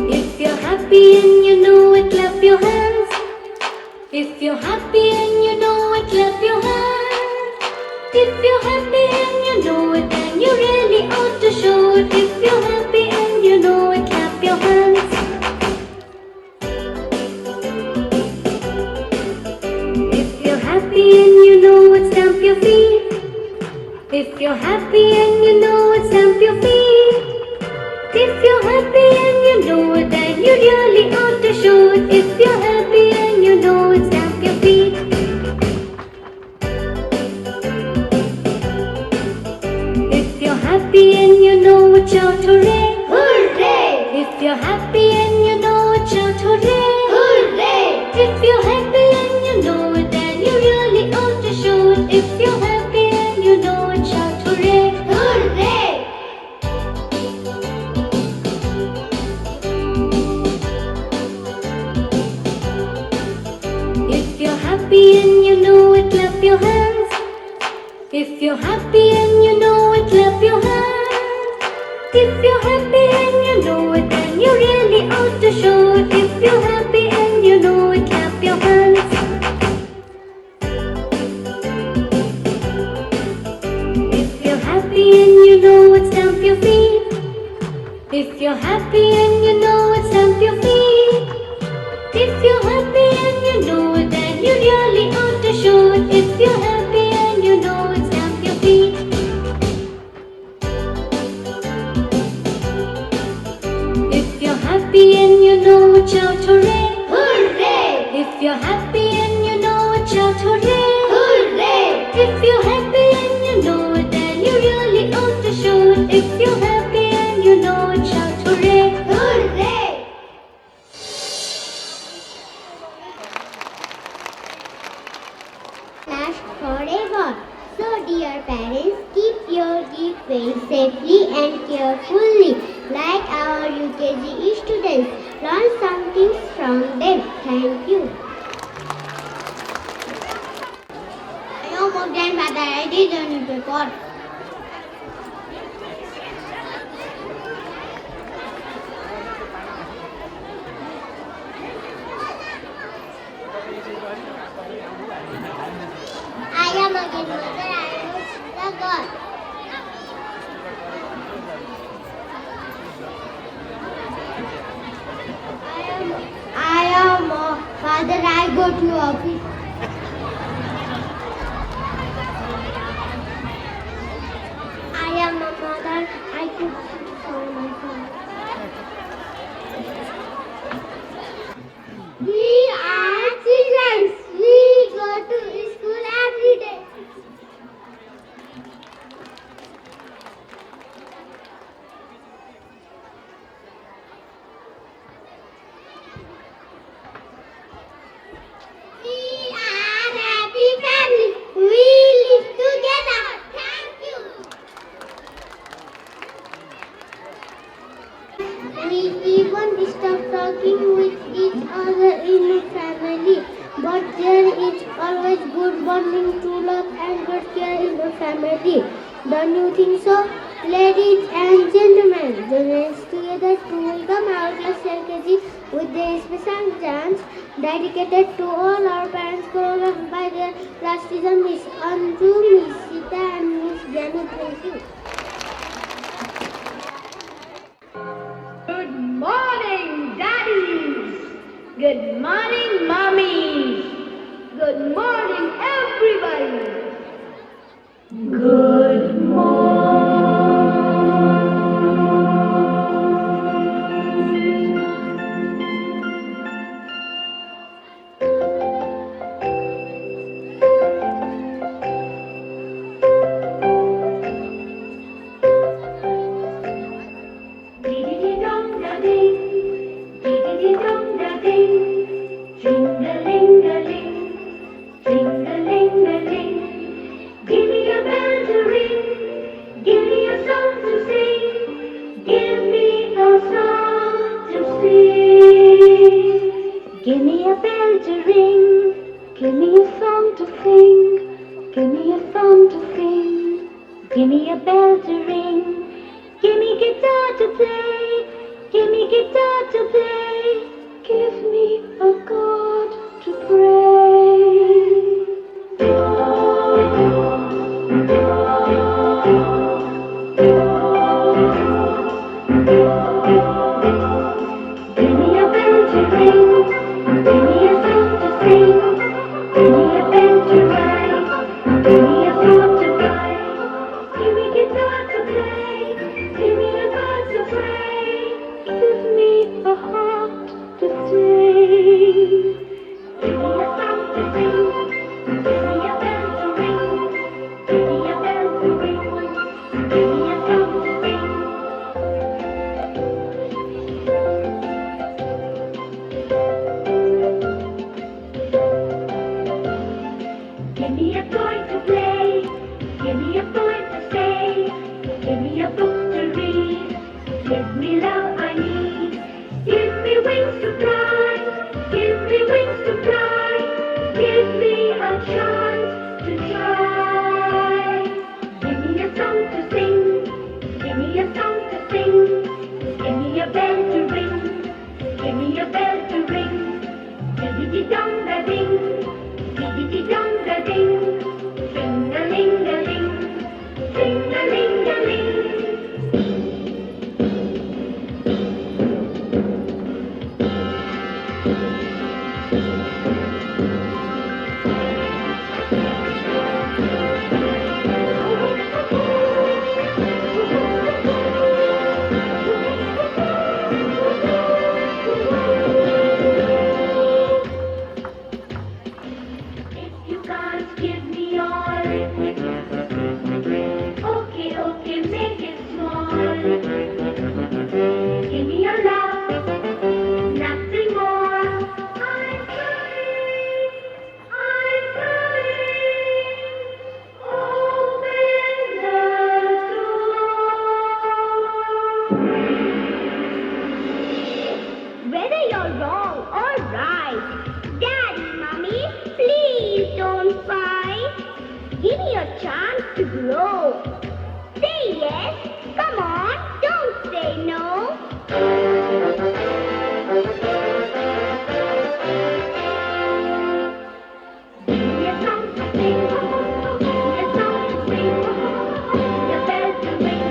If you're happy and you know it, clap your hands. If you're happy and you know it, clap your hands. If you're happy and you know it, then you really ought to show it. If you're happy and you know it, clap your hands. If you're happy and you know it, stamp your feet. If you're happy and you know it, stamp your feet. If you're happy and you know it, then you really ought to show it. If you're happy and you know it, stamp your feet. If you're happy and you know it, shout hooray! Hooray! If you're happy and you know it, shout hooray! Hooray! If you're happy and you know it, then you really ought to show it. If you're happy and you know it, shout hooray! Hooray! If you're happy and you know it, clap your hands. If you're happy and you know it, clap your hands. If you're happy and you know it, then you really ought to show it. If you're happy and you know it, clap your hands. If you're happy and you know it, stamp your feet. If you're happy and you know it, stamp your feet. If you're happy and you know it, then you really ought to show it. If you're happy and you know it, stamp your feet. If you're happy and you know it, shout hooray! Hooray! If you're happy and you know it, shout hooray! Hooray! If you're happy and you know it, then you really ought to show it. If you're happy and you know it, shout hooray! Hooray! Last forever. So dear carefully, like our UKG students. Learn something from them. Thank you. Your grandfather, I did a newspaper. I am again mother, I am the God. I am father, I go to office. I am a mother, I cook for my son. We are children, we go to school every day. We are happy family. We live together. Thank you. We even stop talking with each other in the family. But there is always good bonding, true love and good care in the family. Don't you think so? Ladies and gentlemen, join us together to welcome our class LKG with the special dance dedicated to all our parents choreographed by their class teacher Miss Anju, Miss Sita and Miss Jenny. Thank you. Good morning, daddies. Good morning, mommies. Good morning, everybody. Good morning. Dee-dee-dee-dong-da-ding, dee-dee-dee-dong-da-ding, ding-a-ling-a-ling, ding-a-ling-a-ling. Give me a bell to ring, give me a song to sing, give me a song to sing. Give me a bell to ring, give me a song to sing, give me a song to sing. Give me a bell to ring, give me guitar to play, give me guitar to play, give me a God to pray. Give me a bell to ring, give me a song to sing, give me a pen to write, give me a sword to fight, give me guitar to play, give me a God to pray, give me a heart to sing. fight. Daddy, Mommy, please don't fight. Give me a chance to grow. Say yes, come on, don't say no. Yes, I'm to sing. Yes, I'm to sing. The bells will ring.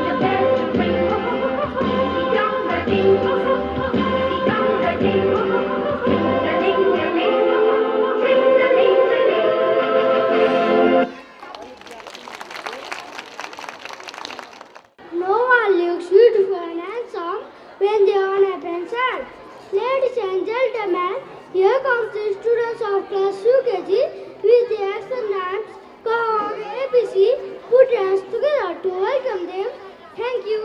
The bells will ring. Ding-dong-a-ding. Ding-dong-a-ding. Ring-a-ling-a-ling. Ring-a-ling-a-ling. No one looks beautiful and handsome when they are on a pencil. Ladies and gentlemen, here comes the students of class UKG with the action names called ABC. Put your hands together to welcome them. Thank you.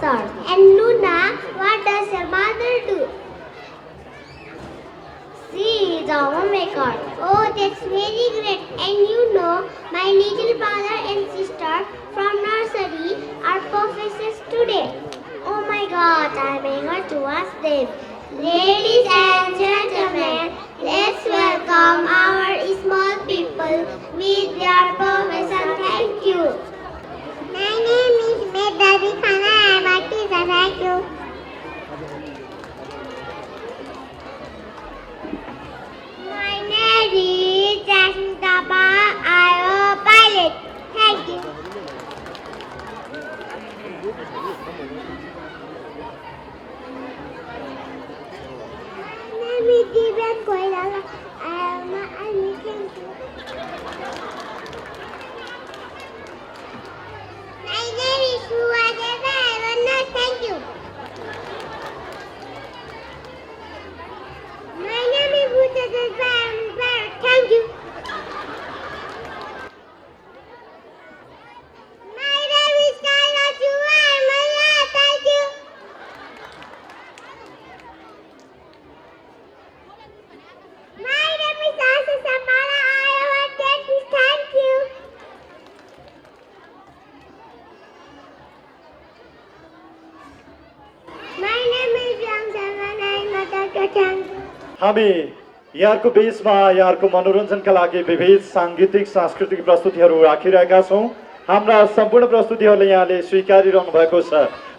And Luna, what does your mother do? She is a homemaker. Oh, that's very great. And you know, my little brother and sister from nursery are professors today. Oh my God, I'm eager to ask them. Ladies and gentlemen, welcome our small people with their permission. Thank you. My name is Medadi Khana. I am a teacher. Thank you. My name is Jasmine Tapa. I am a pilot. Thank you. My name is Divyan Koirala. I am a army. Thank you. My name is Suwadeva. I am a nurse. Thank you. My name is Bhutadeva. I am a parrot. Thank you. My name is Kaila Chua. I am a nurse. Thank you. My name is Asa Samara. I am a dentist. Thank you. My name is Yang Saman. I am a doctor. Thank you. हामी यहाँको बिचमा यहाँको मनोरञ्जनका लागि विविध साङ्गीतिक सांस्कृतिक प्रस्तुतिहरू राखिरहेका छौँ। हाम्रा सम्पूर्ण प्रस्तुतिहरूले यहाँले स्वीकारिरहनु भएको छ।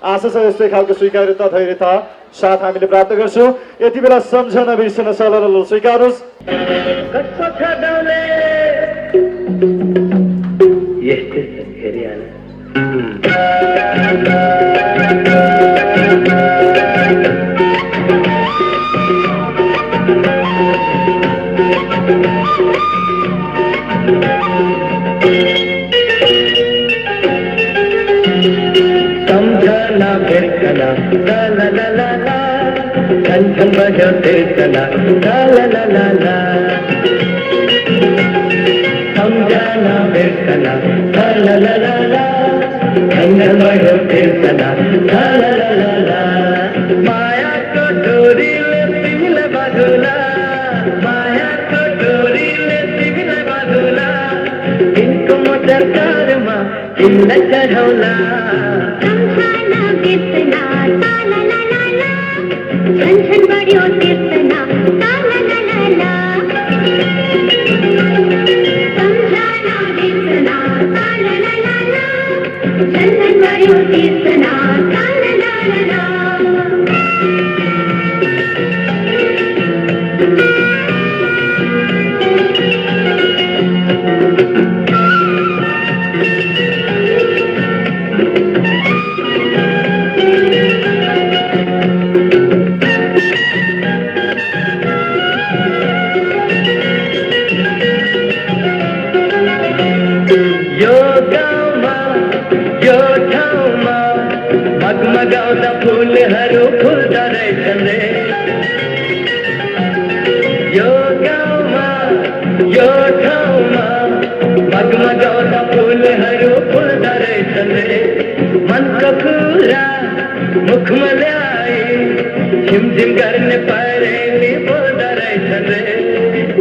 आशा छ यस्तै खालको स्वीकार्यता धैर्यता साथ हामीले प्राप्त गर्छौँ। यति बेला सम्झना बिर्सन सलल स्वीकारोस्। समझना बिरकना ला ला ला ला ला छन छन बजो तिरकना ला ला ला ला ला समझना बिरकना ला ला ला ला ला छन छन बजो तिरकना ला ला ला ला ला माया को डोरी ले तिमिल बाधुला माया को डोरी ले तिमिल बाधुला इनको मोटर कार मा चिल्ला चढ़ौला समझाना कितना ला ला ला ला ला छन छन बड़ियो कितना ला ला ला ला ला समझाना कितना ला ला ला ला ला छन छन बड़ियो कितना ला ला ला ला ला यो गाउँमा यो ठाउँमा मगमगाउँदा फुलहरू फुल्दा रहेछन् रे यो गाउँमा यो ठाउँमा मगमगाउँदा फुलहरू फुल्दा रहेछन् रे मनको कुरा मुखमा ल्याए झिमझिम गर्ने परेली बोल्दा रहेछन् रे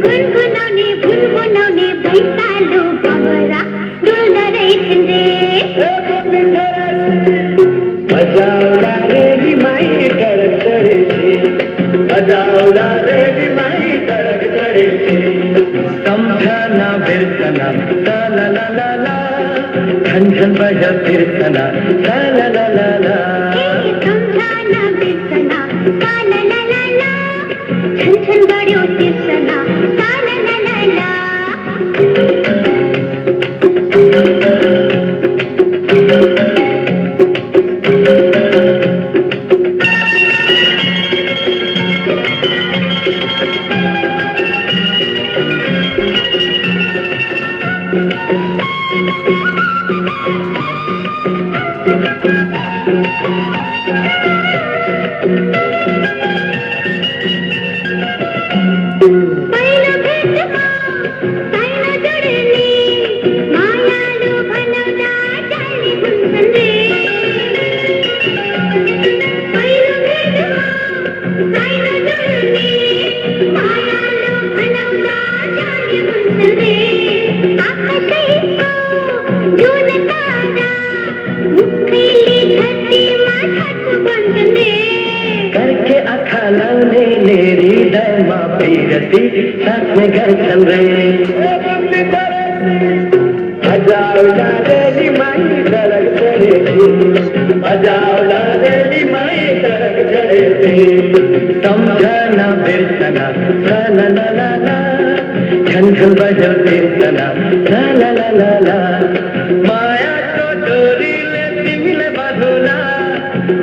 गुनगुनाउने भुनगुनाउने भैँचालो भँगरा डुल्दा रहेछन् रे बजाउला रे माई टडक चढेछे बजाउला रे माई टडक चढेछे सम्झना बिर्सना ला ला ला ला ला छन छन बज बिर्सना ला ला ला ला ला सम्झना बिर्सना ला ला ला ला ला छन छन बढ्यो तिर्सना ला ला ला ला ला खलाउने हृदयमा पिरती साथमै गर्छन् रे बजाउला रेली माई सडक चढेती बजाउला रेली माई सडक चढेती सम्झना बिर्सना ला ला ला ला ला झन्झन बजाउ बिर्सना ला ला ला ला ला मायाको डोरीले तिमीलाई बाँधौला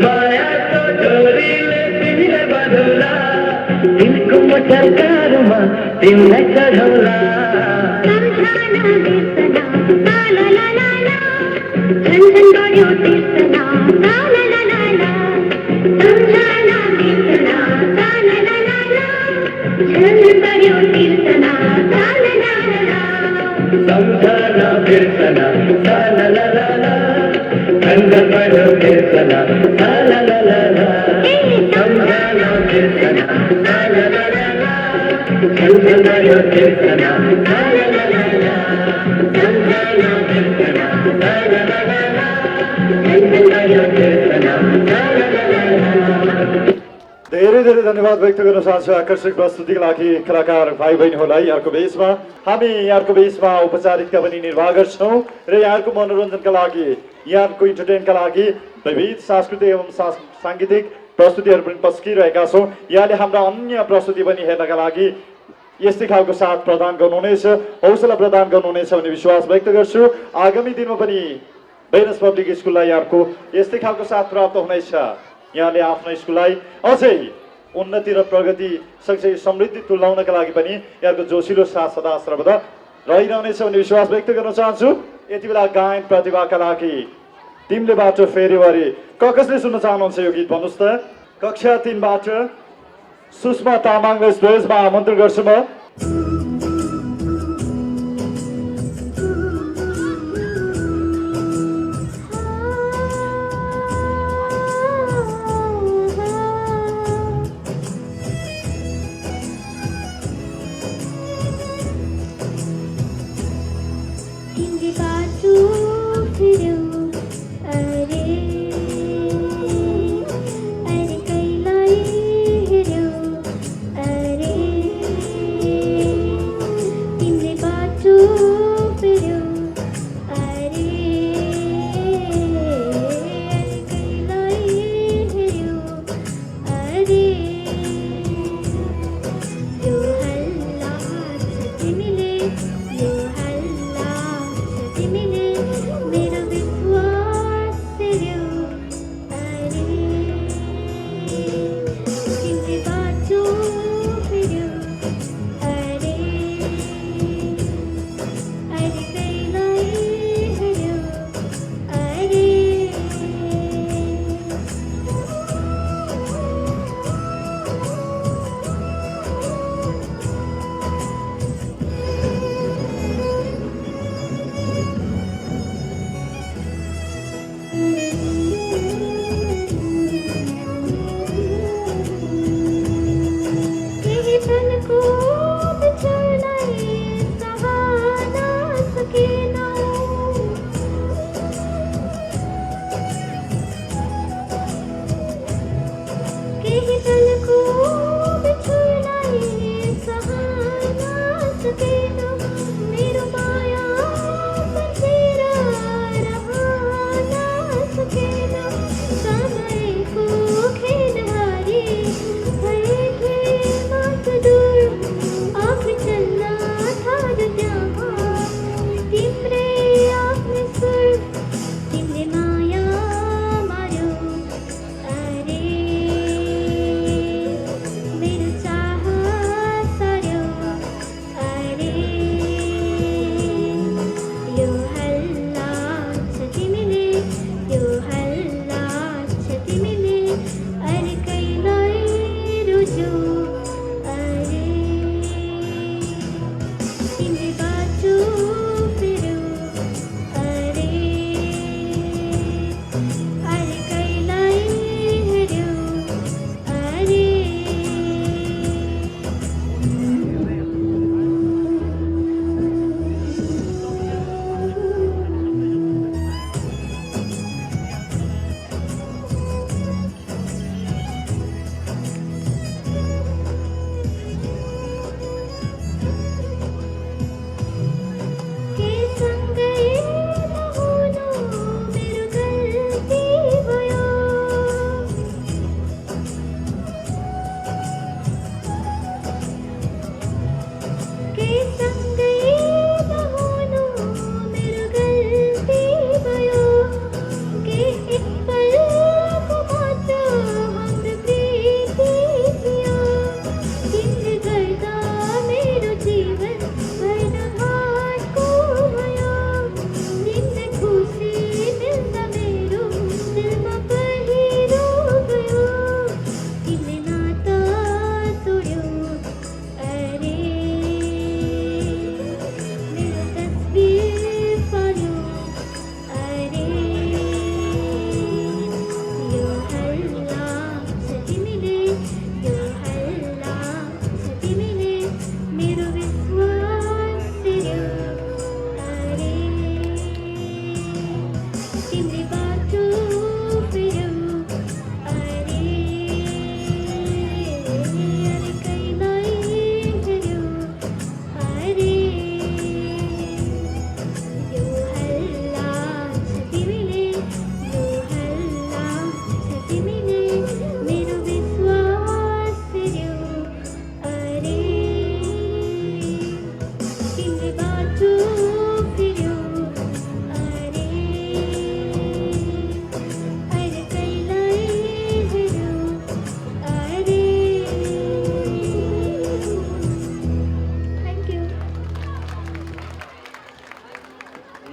मायाको डोरीले तिमीलाई बाँधौला दिलको मोटरकारमा तिमीलाई चढौला सम्झना बिर्सना ला ला ला ला ला झन्झन बढ्यो बिर्सना ला ला ला ला ला सम्झना बिर्सना ला ला ला ला ला झन्झन बढ्यो बिर्सना ला ला ला ला ला सम्झना बिर्सना ला ला ला ला ला झन्झन बढ्यो बिर्सना ला ला ला ला ला। धेरै धेरै धन्यवाद व्यक्त गर्न चाहन्छु आकर्षक प्रस्तुतिका लागि कलाकार भाइ बहिनीहरूलाई यहाँको बेसमा हामी यहाँको बेसमा औपचारिकता पनि निर्वाह गर्छौँ र यहाँको मनोरञ्जनका लागि यहाँको इन्टरटेनका लागि विविध सांस्कृतिक एवं साङ्गीतिक प्रस्तुतिहरू पनि पस्किरहेका छौँ। यहाँले हाम्रा अन्य प्रस्तुति पनि हेर्नका लागि यस्तै खालको साथ प्रदान गर्नुहुनेछ, हौसला प्रदान गर्नुहुनेछ भन्ने विश्वास व्यक्त गर्छु। आगामी दिनमा पनि भेनस पब्लिक स्कुललाई यहाँको यस्तै खालको साथ प्राप्त हुनेछ। यहाँले आफ्नो स्कुललाई अझै उन्नति र प्रगति सँगसँगै समृद्धि तुल्याउनका लागि पनि यहाँको जोसिलो साथ सदा सर्वदा रहिरहनेछ भन्ने विश्वास व्यक्त गर्न चाहन्छु। यति बेला गायन प्रतिभाका लागि तिमीले बाटो फेरिवरी कसले सुन्न चाहनुहुन्छ यो गीत भन्नुहोस् त। कक्षा 3 बाट सुषमा तामाङलाई स्टेजमा आमन्त्रण गर्छु म। अरे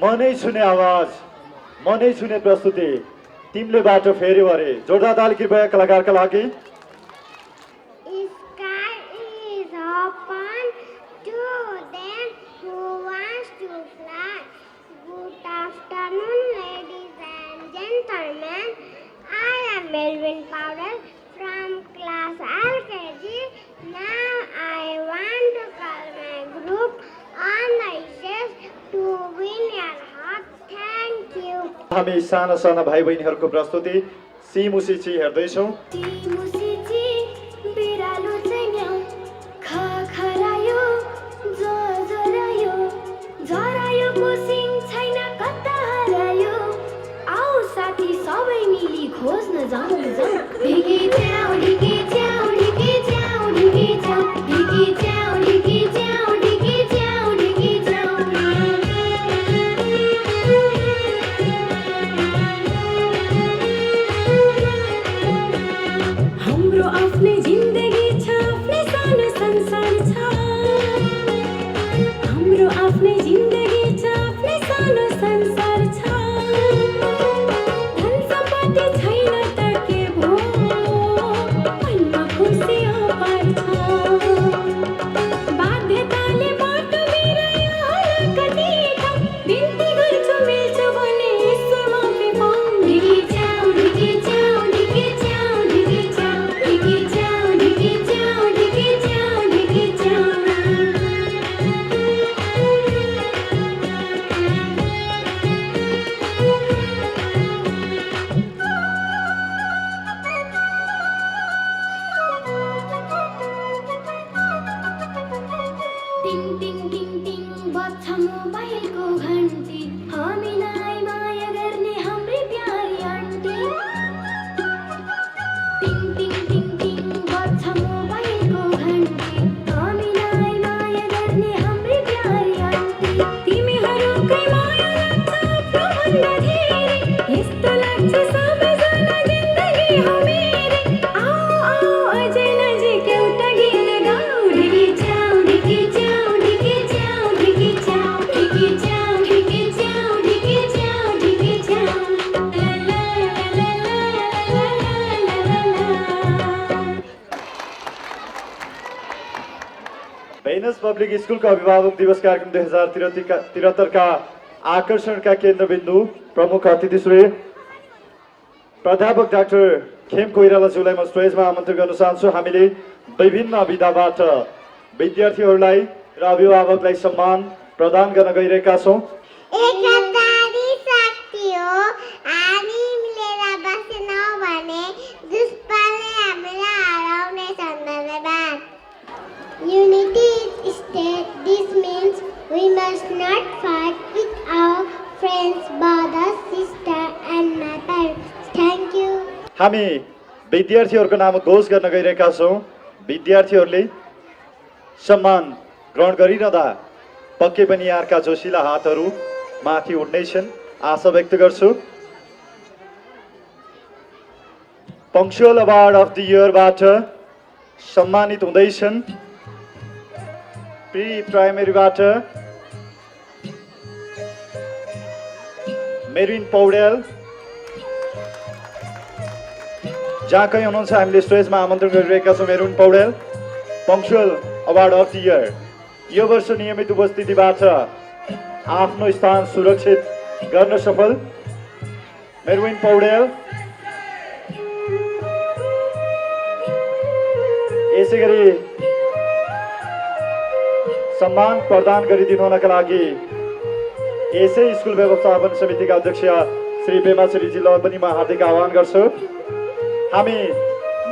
मनै छुने आवाज, मनै छुने प्रस्तुति, तिमीले बाटो फेर्यौ अरे। जोरदार ताली कृपया कलाकारका लागि। Sky is open to them who wants to fly. Good afternoon, ladies and gentlemen. I am Melvin Powell from class LKG. Now I want to call my group on the stage to win your heart. Thank you. हामी साना साना भाइ बहिनीहरूको प्रस्तुति सिमुसिची हेर्दैछौँ। टिमुसिची बिरालो चैन्याउ खखरायो जरायोको सिङ छैन कता हरायो आऊ साथी सबै मिली खोज्न जाउँ ढिकी च्याउ ढिकी च्याउ ढिकी च्याउ ढिकी च्याउ ढिकी च्याउ ढिकी च्याउ ढिकी च्याउ ढिकी च्याउ हाम्रो आफ्नै जिन्दगी छ आफ्नै सानो संसार छ हाम्रो आफ्नै जिन्दगी छ आफ्नै सानो संसार छ धन सम्पत्ति छैन त के भो मनमा खुसी अपार छ बाध्यताले बाटो बिरायो होला कति ठाउँ बिन्ती गर्छु मिल्छ भने ईश्वर माफी पाऊँ ढिकी च्याउ ढिकी च्याउ ढिकी च्याउ ढिकी च्याउ ढिकी च्याउ ढिकी च्याउ ढिकी च्याउ ढिकी च्याउ टिङ टिङ टिङ टिङ बज्छ मोबाइलको घन्टी हामीलाई माया गर्ने हाम्रै प्यारी आन्टी टिङ टिङ टिङ टिङ बज्छ मोबाइलको घन्टी हामीलाई माया गर्ने हाम्रै प्यारी आन्टी तिमीहरूकै माया लाग्छ आफ्नोभन्दा धेरै यस्तो लाग्छ सबैजना जिन्दगी हो मेरै आऊ आऊ अझै नजिक एउटा गीत गाऊ ढिकी च्याउ ढिकी च्याउ ढिकी च्याउ ढिकी च्याउ ढिकी च्याउ ढिकी च्याउ ढिकी च्याउ ढिकी च्याउ ला ला ला ला ला ला ला ला भेनस पब्लिक स्कुलको अभिभावक दिवस कार्यक्रम 2073 का आकर्षणका केन्द्रबिन्दु प्रमुख अतिथि श्री प्राध्यापक डाक्टर खेम कोइरालाज्यूलाई म स्टेजमा आमन्त्रण गर्न चाहन्छु। हामीले विभिन्न विधाबाट विद्यार्थीहरूलाई र अभिभावकलाई सम्मान प्रदान गर्न गइरहेका छौँ। एकतारी शक्ति हो हामी मिलेर बसेनौँ भने दुष्पलले हामीलाई हराउनेछन्। धन्यवाद। Unity is state. This means we must not fight with our friends, brothers, sisters and my parents. Thank you. हामी विद्यार्थीहरूको नाम घोष गर्न गइरहेका छौँ। विद्यार्थीहरूले सम्मान ग्रहण गरिरहँदा पक्कै पनि यहाँका जोसिला हातहरू माथि उठ्नेछन् आशा व्यक्त गर्छु। पङ्क्चुअल अवार्ड अफ द इयरबाट सम्मानित हुँदैछन् प्री प्राइमेरीबाट मेरिन पौडेल। जहाँ कहीँ हुनुहुन्छ हामीले स्टेजमा आमन्त्रण गरिरहेका छौँ। Maroon Paudel punctual award of the year यो वर्ष नियमित उपस्थितिबाट आफ्नो स्थान सुरक्षित गर्न सफल मेरुन पौडेल। यसै गरी सम्मान प्रदान गरिदिनु हुनका लागि यसै स्कुल व्यवस्थापन समितिका अध्यक्ष श्री पेमा श्रीजीलाई पनि म हार्दिक आह्वान गर्छु। हामी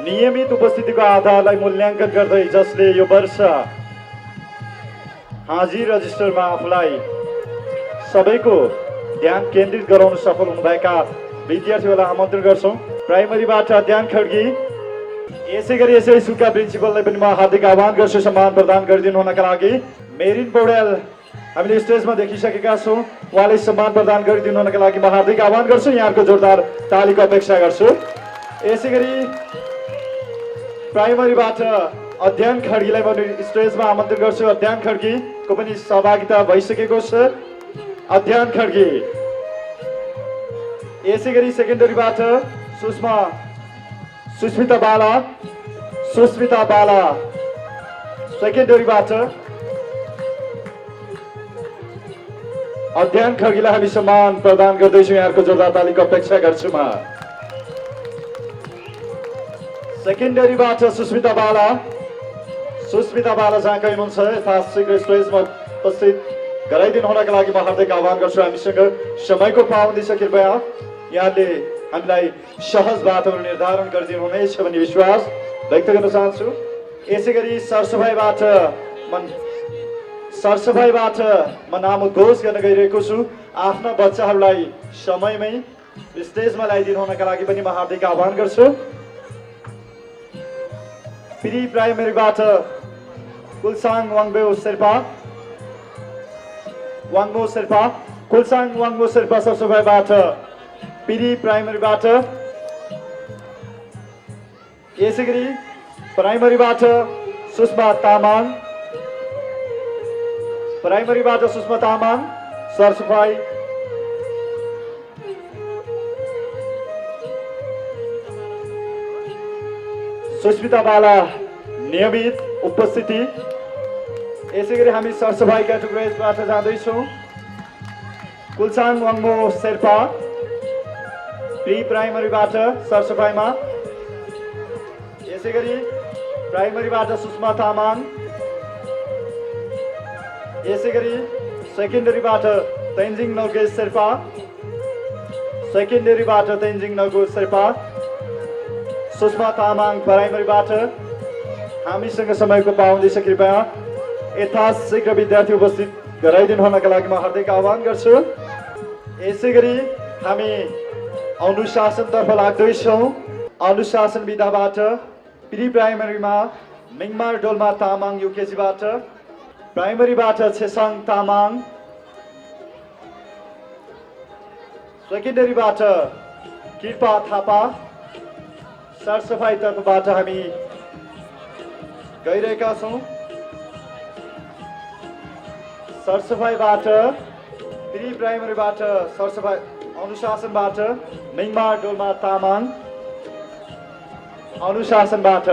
नियमित उपस्थितिको आधारलाई मूल्याङ्कन गर्दै जसले यो वर्ष हाजिर रजिस्टरमा आफूलाई सबैको ध्यान केन्द्रित गराउन सफल हुनुभएका विद्यार्थीहरूलाई आमन्त्रण गर्छौँ। प्राइमरीबाट ध्यान खड्गी यसै गरी यसै स्कुलका प्रिन्सिपललाई पनि म हार्दिक आह्वान गर्छु सम्मान प्रदान गरिदिनु हुनका लागि। मेरिन पौडेल हामीले स्टेजमा देखिसकेका छौँ। उहाँले सम्मान प्रदान गरिदिनु हुनका लागि म हार्दिक आह्वान गर्छु। यहाँको जोरदार तालीको अपेक्षा गर्छु। यसै गरी प्राइमरीबाट अध्ययन खड्गीलाई म स्टेजमा आमन्त्रण गर्छु। अध्ययन खड्गीको पनि सहभागिता भइसकेको छ। अध्ययन खड्गे। यसै गरी सेकेन्डरीबाट सुस्मिता बाला सेकेन्डरीबाट अध्ययन खड्गीलाई हामी सम्मान प्रदान गर्दैछौँ। यहाँको जोरदार तालीको अपेक्षा गर्छु म। सेकेन्डरीबाट सुस्मिता बाला जहाँ कहीँ हुनुहुन्छ यथाशीघ्र स्टेजमा उपस्थित गराइदिनु हुनका लागि म हार्दिक आह्वान गर्छु। हामीसँग समयको पाबन्दी छ, कृपया यहाँले हामीलाई सहज बाटो निर्धारण गरिदिनु हुनेछ भन्ने विश्वास व्यक्त गर्न चाहन्छु। यसै गरी सरसफाइबाट म नाम उद्घोष गर्न गइरहेको छु। आफ्ना बच्चाहरूलाई समयमै स्टेजमा ल्याइदिनु हुनका लागि पनि म हार्दिक आह्वान गर्छु। प्री प्राइमेरीबाट कुलसाङ वाङबो शेर्पा सरसफाइबाट प्री प्राइमेरीबाट। यसै गरी प्राइमेरीबाट सुषमा तामाङ सरसफाइ। सुस्मिता बाला नियमित उपस्थिति। यसै गरी हामी सरसफाइ क्याटेगोराइजबाट जाँदैछौँ। कुलसाङ वाङबो शेर्पा प्री प्राइमेरीबाट सरसफाइमा। यसै गरी प्राइमेरीबाट सुषमा तामाङ। यसै गरी सेकेन्डरीबाट तेन्जिङ नोगे शेर्पा सुषमा तामाङ प्राइमेरीबाट। हामीसँग समयको पाबन्दी छ, कृपया यथाशीघ्र विद्यार्थी उपस्थित गराइदिनु हुनका लागि म हार्दिक आह्वान गर्छु। यसै गरी हामी अनुशासनतर्फ लाग्दैछौँ। अनुशासन विधाबाट प्री प्राइमेरीमा मिङमार डोल्मा तामाङ युकेजीबाट। प्राइमेरीबाट छेसाङ तामाङ। सेकेन्डरीबाट कृपा थापा। सरसफाइ तर्फबाट हामी गइरहेका छौँ। सरसफाइबाट प्री प्राइमेरीबाट सरसफाइ अनुशासनबाट मिङमार डोल्मा तामाङ। अनुशासनबाट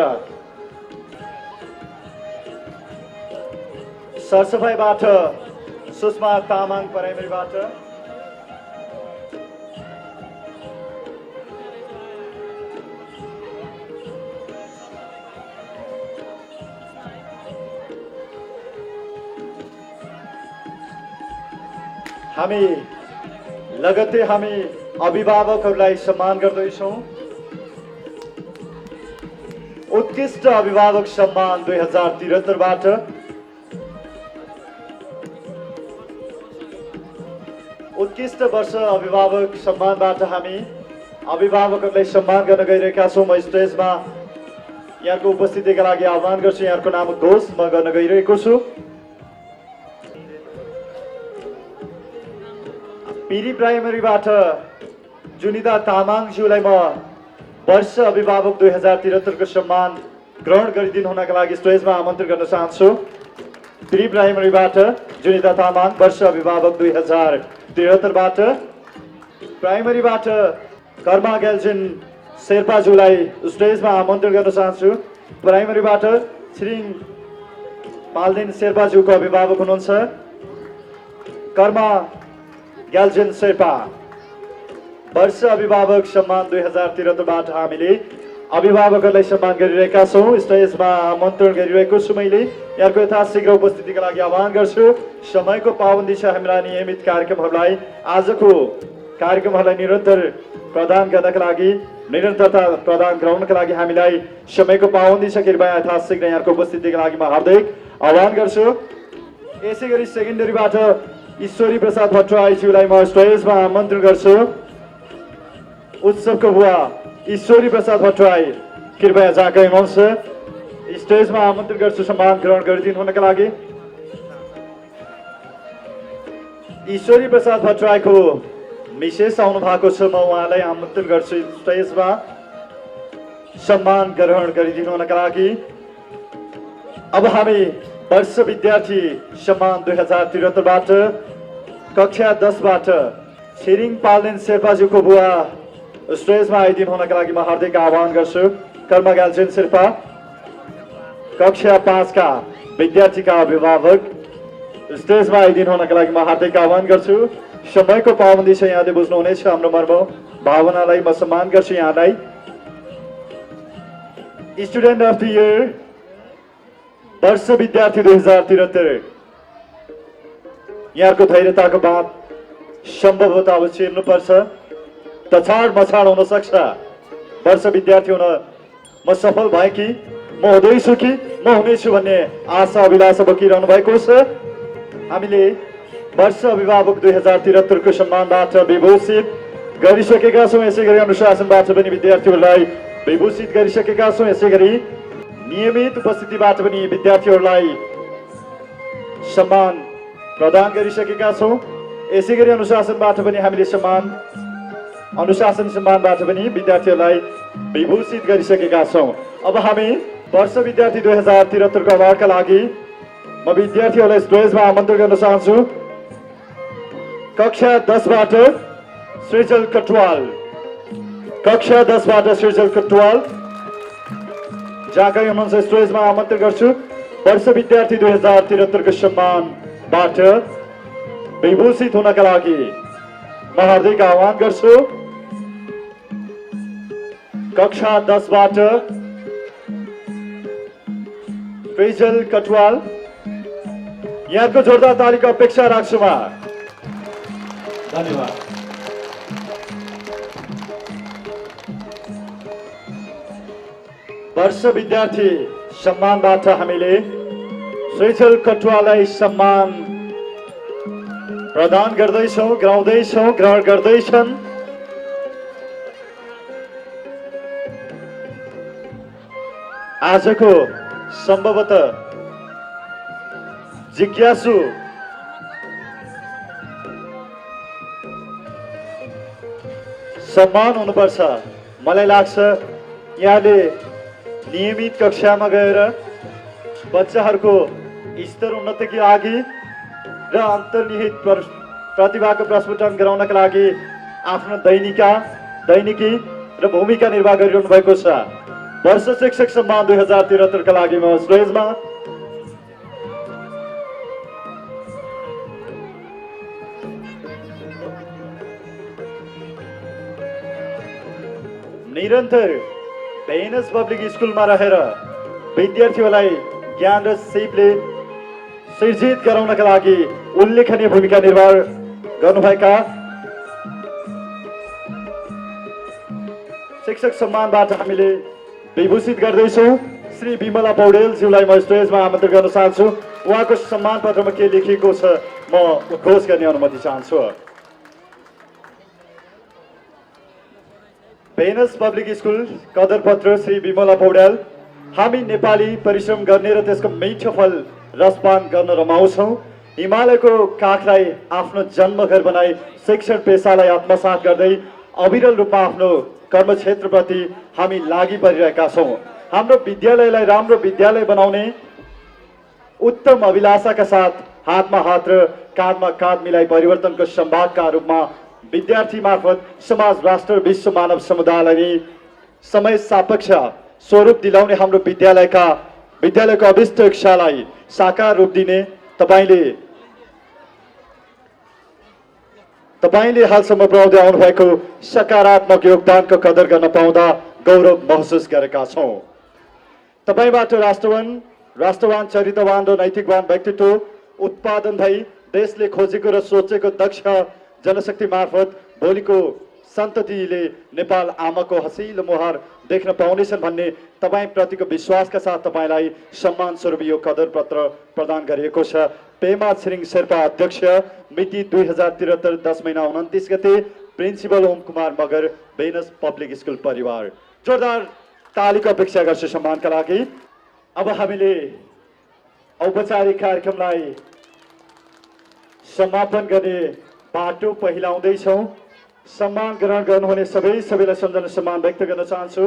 सरसफाइबाट सुषमा तामाङ प्राइमेरीबाट। हामी लगत्तै हामी अभिभावकहरूलाई सम्मान गर्दैछौँ। उत्कृष्ट अभिभावक सम्मान 2073बाट उत्कृष्ट वर्ष अभिभावक सम्मानबाट हामी अभिभावकहरूलाई सम्मान गर्न गइरहेका छौँ। म स्टेजमा यहाँको उपस्थितिका लागि आह्वान गर्छु। यहाँको नाम घोष म गर्न गइरहेको छु। पिरी प्राइमेरीबाट जुनिता तामाङज्यूलाई म वर्ष अभिभावक 2073 को सम्मान ग्रहण गरिदिनु हुनका लागि स्टेजमा आमन्त्रण गर्न चाहन्छु। प्री प्राइमेरीबाट जुनिता तामाङ वर्ष अभिभावक 2073बाट। प्राइमेरीबाट कर्मा ग्याल्जिन शेर्पाज्यूलाई स्टेजमा आमन्त्रण गर्न चाहन्छु। प्राइमेरीबाट छिरिङ पाल्देन शेर्पाज्यूको अभिभावक हुनुहुन्छ कर्मा ग्याल्जिन शेर्पा। वर्ष अभिभावक सम्मान 2073बाट हामीले अभिभावकहरूलाई सम्मान गरिरहेका छौँ। स्टेजमा आमन्त्रण गरिरहेको छु। मैले यहाँको यथाशीघ्र उपस्थितिका लागि आह्वान गर्छु। समयको पाबन्दी छ। हाम्रा नियमित कार्यक्रमहरूलाई आजको कार्यक्रमहरूलाई निरन्तरता प्रदान गराउनका लागि हामीलाई समयको पाबन्दी छ। कृपया यथाशीघ्र यहाँको उपस्थितिका लागि म हार्दिक आह्वान गर्छु। यसै गरी सेकेन्डरीबाट ईश्वरी प्रसाद भट्टराईज्यूलाई म स्टेजमा आमन्त्रण गर्छु। उत्सवको बुवा ईश्वरी प्रसाद भट्टराई कृपया जहाँ कहीँ हुनुहुन्छ स्टेजमा आमन्त्रण गर्छु सम्मान ग्रहण गरिदिनु हुनका लागि। ईश्वरी प्रसाद भट्टराईको विशेष आउनु भएको छ। म उहाँलाई आमन्त्रण गर्छु स्टेजमा सम्मान ग्रहण गरिदिनु हुनका लागि। अब हामी वर्ष विद्यार्थी सम्मान 2073बाट कक्षा 10बाट छिरिङ पाल्देन शेर्पाज्यूको बुवा स्टेजमा आइदिनु हुनका लागि म हार्दिक आह्वान गर्छु। कर्म ग्याल्छेन शेर्पा। कक्षा 5 का विद्यार्थीका अभिभावक स्टेजमा आइदिनु हुनका लागि म हार्दिक आह्वान गर्छु। समयको पाबन्दी छ, यहाँले बुझ्नुहुनेछ हाम्रो मर्म भावनालाई म सम्मान गर्छु। यहाँलाई स्टुडेन्ट अफ द इयर वर्ष विद्यार्थी 2073 यहाँको धैर्यताको बात सम्भवतः अब छिर्नुपर्छ। तछाड मछाड हुन सक्छ। वर्ष विद्यार्थी हुन म सफल भएँ कि म हुँदैछु कि म हुनेछु भन्ने आशा अभिलाषा बोकिरहनु भएको छ। हामीले वर्ष अभिभावक 2073 को सम्मानबाट विभूषित गरिसकेका छौँ। यसै गरी अनुशासनबाट पनि विद्यार्थीहरूलाई विभूषित गरिसकेका छौँ। यसै गरी नियमित उपस्थितिबाट पनि विद्यार्थीहरूलाई सम्मान प्रदान गरिसकेका छौँ। यसै गरी अनुशासनबाट पनि हामीले अनुशासन सम्मानबाट पनि विद्यार्थीहरूलाई विभूषित गरिसकेका छौँ। अब हामी वर्ष विद्यार्थी 2073 को अवार्डका लागि म विद्यार्थीहरूलाई स्टेजमा आमन्त्रण गर्न चाहन्छु। कक्षा 10बाट सृजल कटुवाल। कक्षा 10बाट सृजल कटुवाल जहाँ हुनुहुन्छ स्टेजमा आमन्त्रण गर्छु। वर्ष विद्यार्थी 2073 को सम्मानबाट विभूषित हुनका लागि म हार्दिक आह्वान गर्छु। कक्षा 10बाट सृजल कटुवाल। यहाँको जोरदार तालीको अपेक्षा राख्छु म। धन्यवाद। वर्ष विद्यार्थी सम्मानबाट हामीले सृजल कटुवाललाई सम्मान प्रदान गर्दैछौँ, गराउँदैछौँ, ग्रहण गर्दैछन्। आजको सम्भवतः जिज्ञासु सम्मान हुनुपर्छ। मलाई लाग्छ यहाँले नियमित कक्षामा गएर बच्चाहरूको स्तर उन्नतिको लागि र अन्तर्निहित प्रतिभाको प्रस्फुटन गराउनका लागि आफ्नो दैनिकी र भूमिका निर्वाह गरिरहनु भएको छ। वर्ष शिक्षक सम्मान 2073 का लागि म स्टेजमा निरन्तर भेनस पब्लिक स्कुलमा रहेर विद्यार्थीहरूलाई ज्ञान र सिपले सृजित गराउनका लागि उल्लेखनीय भूमिका निर्वाह गर्नुभएका शिक्षक सम्मानबाट हामीले विभूषित गर्दैछौँ। श्री विमला पौडेलज्यूलाई म स्टेजमा आमन्त्रण गर्न चाहन्छु। उहाँको सम्मान पत्रमा के लेखिएको छ म उद्घोष गर्ने अनुमति चाहन्छु। भेनस पब्लिक स्कुल कदरपत्र श्री विमला पौडेल। हामी नेपाली परिश्रम गर्ने र त्यसको मिठो फल रसपान गर्न रमाउँछौँ। हिमालयको काखलाई आफ्नो जन्मघर बनाई शिक्षण पेसालाई आत्मसात गर्दै अविरल रूपमा आफ्नो कर्मक्षेत्रप्रति हामी लागि परिरहेका छौँ। हाम्रो विद्यालयलाई राम्रो विद्यालय बनाउने उत्तम अभिलाषाका साथ हातमा हात र काँधमा काँध मिलाई परिवर्तनको सम्भागका रूपमा विद्यार्थी मार्फत समाज, राष्ट्र, विश्व मानव समुदायलाई समय सापेक्ष स्वरूप दिलाउने हाम्रो विद्यालयको अभिष्ट इच्छालाई साकार रूप दिने तपाईले हालसम्म पुर्याउँदै आउनु भएको सकारात्मक योगदानको कदर गर्न पाउँदा गौरव महसुस गरेका छौँ। तपाईबाट राष्ट्रवान, चरित्रवान र नैतिकवान व्यक्तित्व उत्पादन भई देशले खोजेको र सोचेको दक्ष जनशक्ति मार्फत भोलिको सन्ततिले नेपाल आमाको हसिलो मुहार देख्न पाउनेछन् भन्ने तपाईप्रतिको विश्वासका साथ तपाईलाई सम्मान स्वरूप यो कदर पत्र प्रदान गरिएको छ। पेमा छिरिङ शेर्पा अध्यक्ष, मिति 2073 10 महिना 29 गते, principal Om Kumar Magar, Venus public school परिवार। जोरदार तालीको अपेक्षा गर्छु सम्मानका लागि। अब हामीले औपचारिक कार्यक्रमलाई समापन गर्ने बाटो पहिलाउँदैछौँ। सम्मान ग्रहण गर्नुहुने सबैलाई सम्झना सम्मान व्यक्त गर्न चाहन्छु।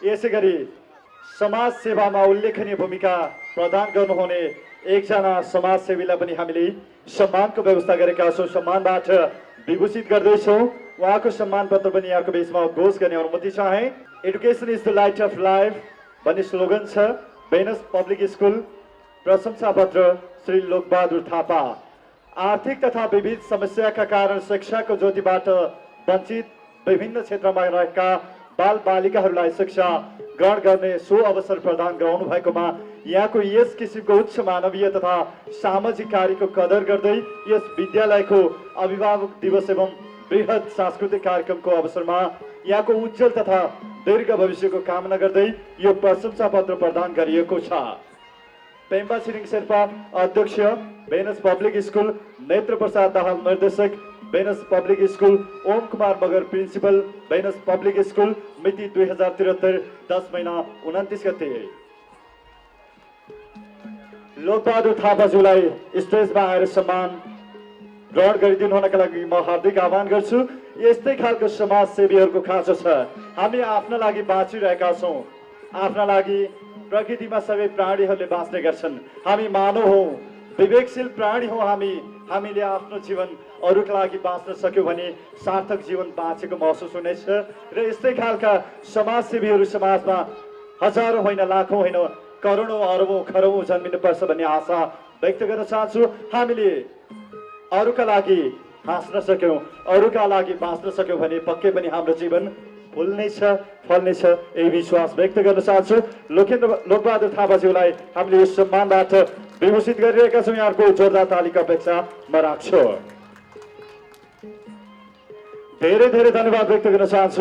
यसै गरी समाज सेवामा उल्लेखनीय भूमिका प्रदान गर्नुहुने एकजना समाजसेवीलाई पनि हामीले सम्मानको व्यवस्था गरेका छौँ। सम्मानबाट विभूषित गर्दैछौँ। उहाँको सम्मान पत्र पनि यहाँको बिचमा घोष गर्ने अनुमति चाहे। Education is the light of life भन्ने स्लोगन छ। भेनस पब्लिक स्कुल प्रशंसा पत्र श्री लोकबहादुर थापा। आर्थिक तथा विविध समस्याका कारण शिक्षाको ज्योतिबाट वञ्चित विभिन्न क्षेत्रमा रहेका बाल बालिकाहरूलाई शिक्षा ग्रहण गर्ने सो अवसर प्रदान गराउनु भएकोमा यहाँको यस किसिमको उच्च मानवीय तथा सामाजिक कार्यको कदर गर्दै यस विद्यालयको अभिभावक दिवस एवं बृहत सांस्कृतिक कार्यक्रमको अवसरमा यहाँको उज्जवल तथा दीर्घ भविष्यको कामना गर्दै यो प्रशंसा पत्र प्रदान गरिएको छ। पेम्पा छिरिङ शेर्पा अध्यक्ष Venus public school, Netra Prasad Dahal निर्देशक Venus public school, Om Kumar Magar principal Venus public school, मिति 2073 10 महिना 29 गते। लोकबहादुर थापाज्यूलाई स्टेजमा आएर सम्मान ग्रहण गरिदिनु हुनका लागि म हार्दिक आह्वान गर्छु। यस्तै खालको समाजसेवीहरूको खाँचो छ। हामी आफ्ना लागि बाँचिरहेका छौँ। आफ्ना लागि प्रकृतिमा सबै प्राणीहरूले बाँच्ने गर्छन्। हामी मानव हौँ, विवेकशील प्राणी हौँ। हामीले आफ्नो जीवन अरूका लागि बाँच्न सक्यौँ भने सार्थक जीवन बाँचेको महसुस हुनेछ। र यस्तै खालका समाजसेवीहरू समाजमा हजारौँ होइन, लाखौँ होइन, करोडौँ अरबौँ खरबौँ जन्मिनुपर्छ भन्ने आशा व्यक्त गर्न चाहन्छु। हामीले अरूका लागि हाँस्न सक्यौँ, अरूका लागि बाँच्न सक्यौँ भने पक्कै पनि हाम्रो जीवन फुल्नेछ, फल्नेछ, यही विश्वास व्यक्त गर्न चाहन्छु। लोकबहादुर थापाज्यूलाई हामीले यस सम्मानबाट विभूषित गरिरहेका छौँ। यहाँको जोरदार तालीको अपेक्षा म राख्छु। धेरै धेरै धन्यवाद व्यक्त गर्न चाहन्छु।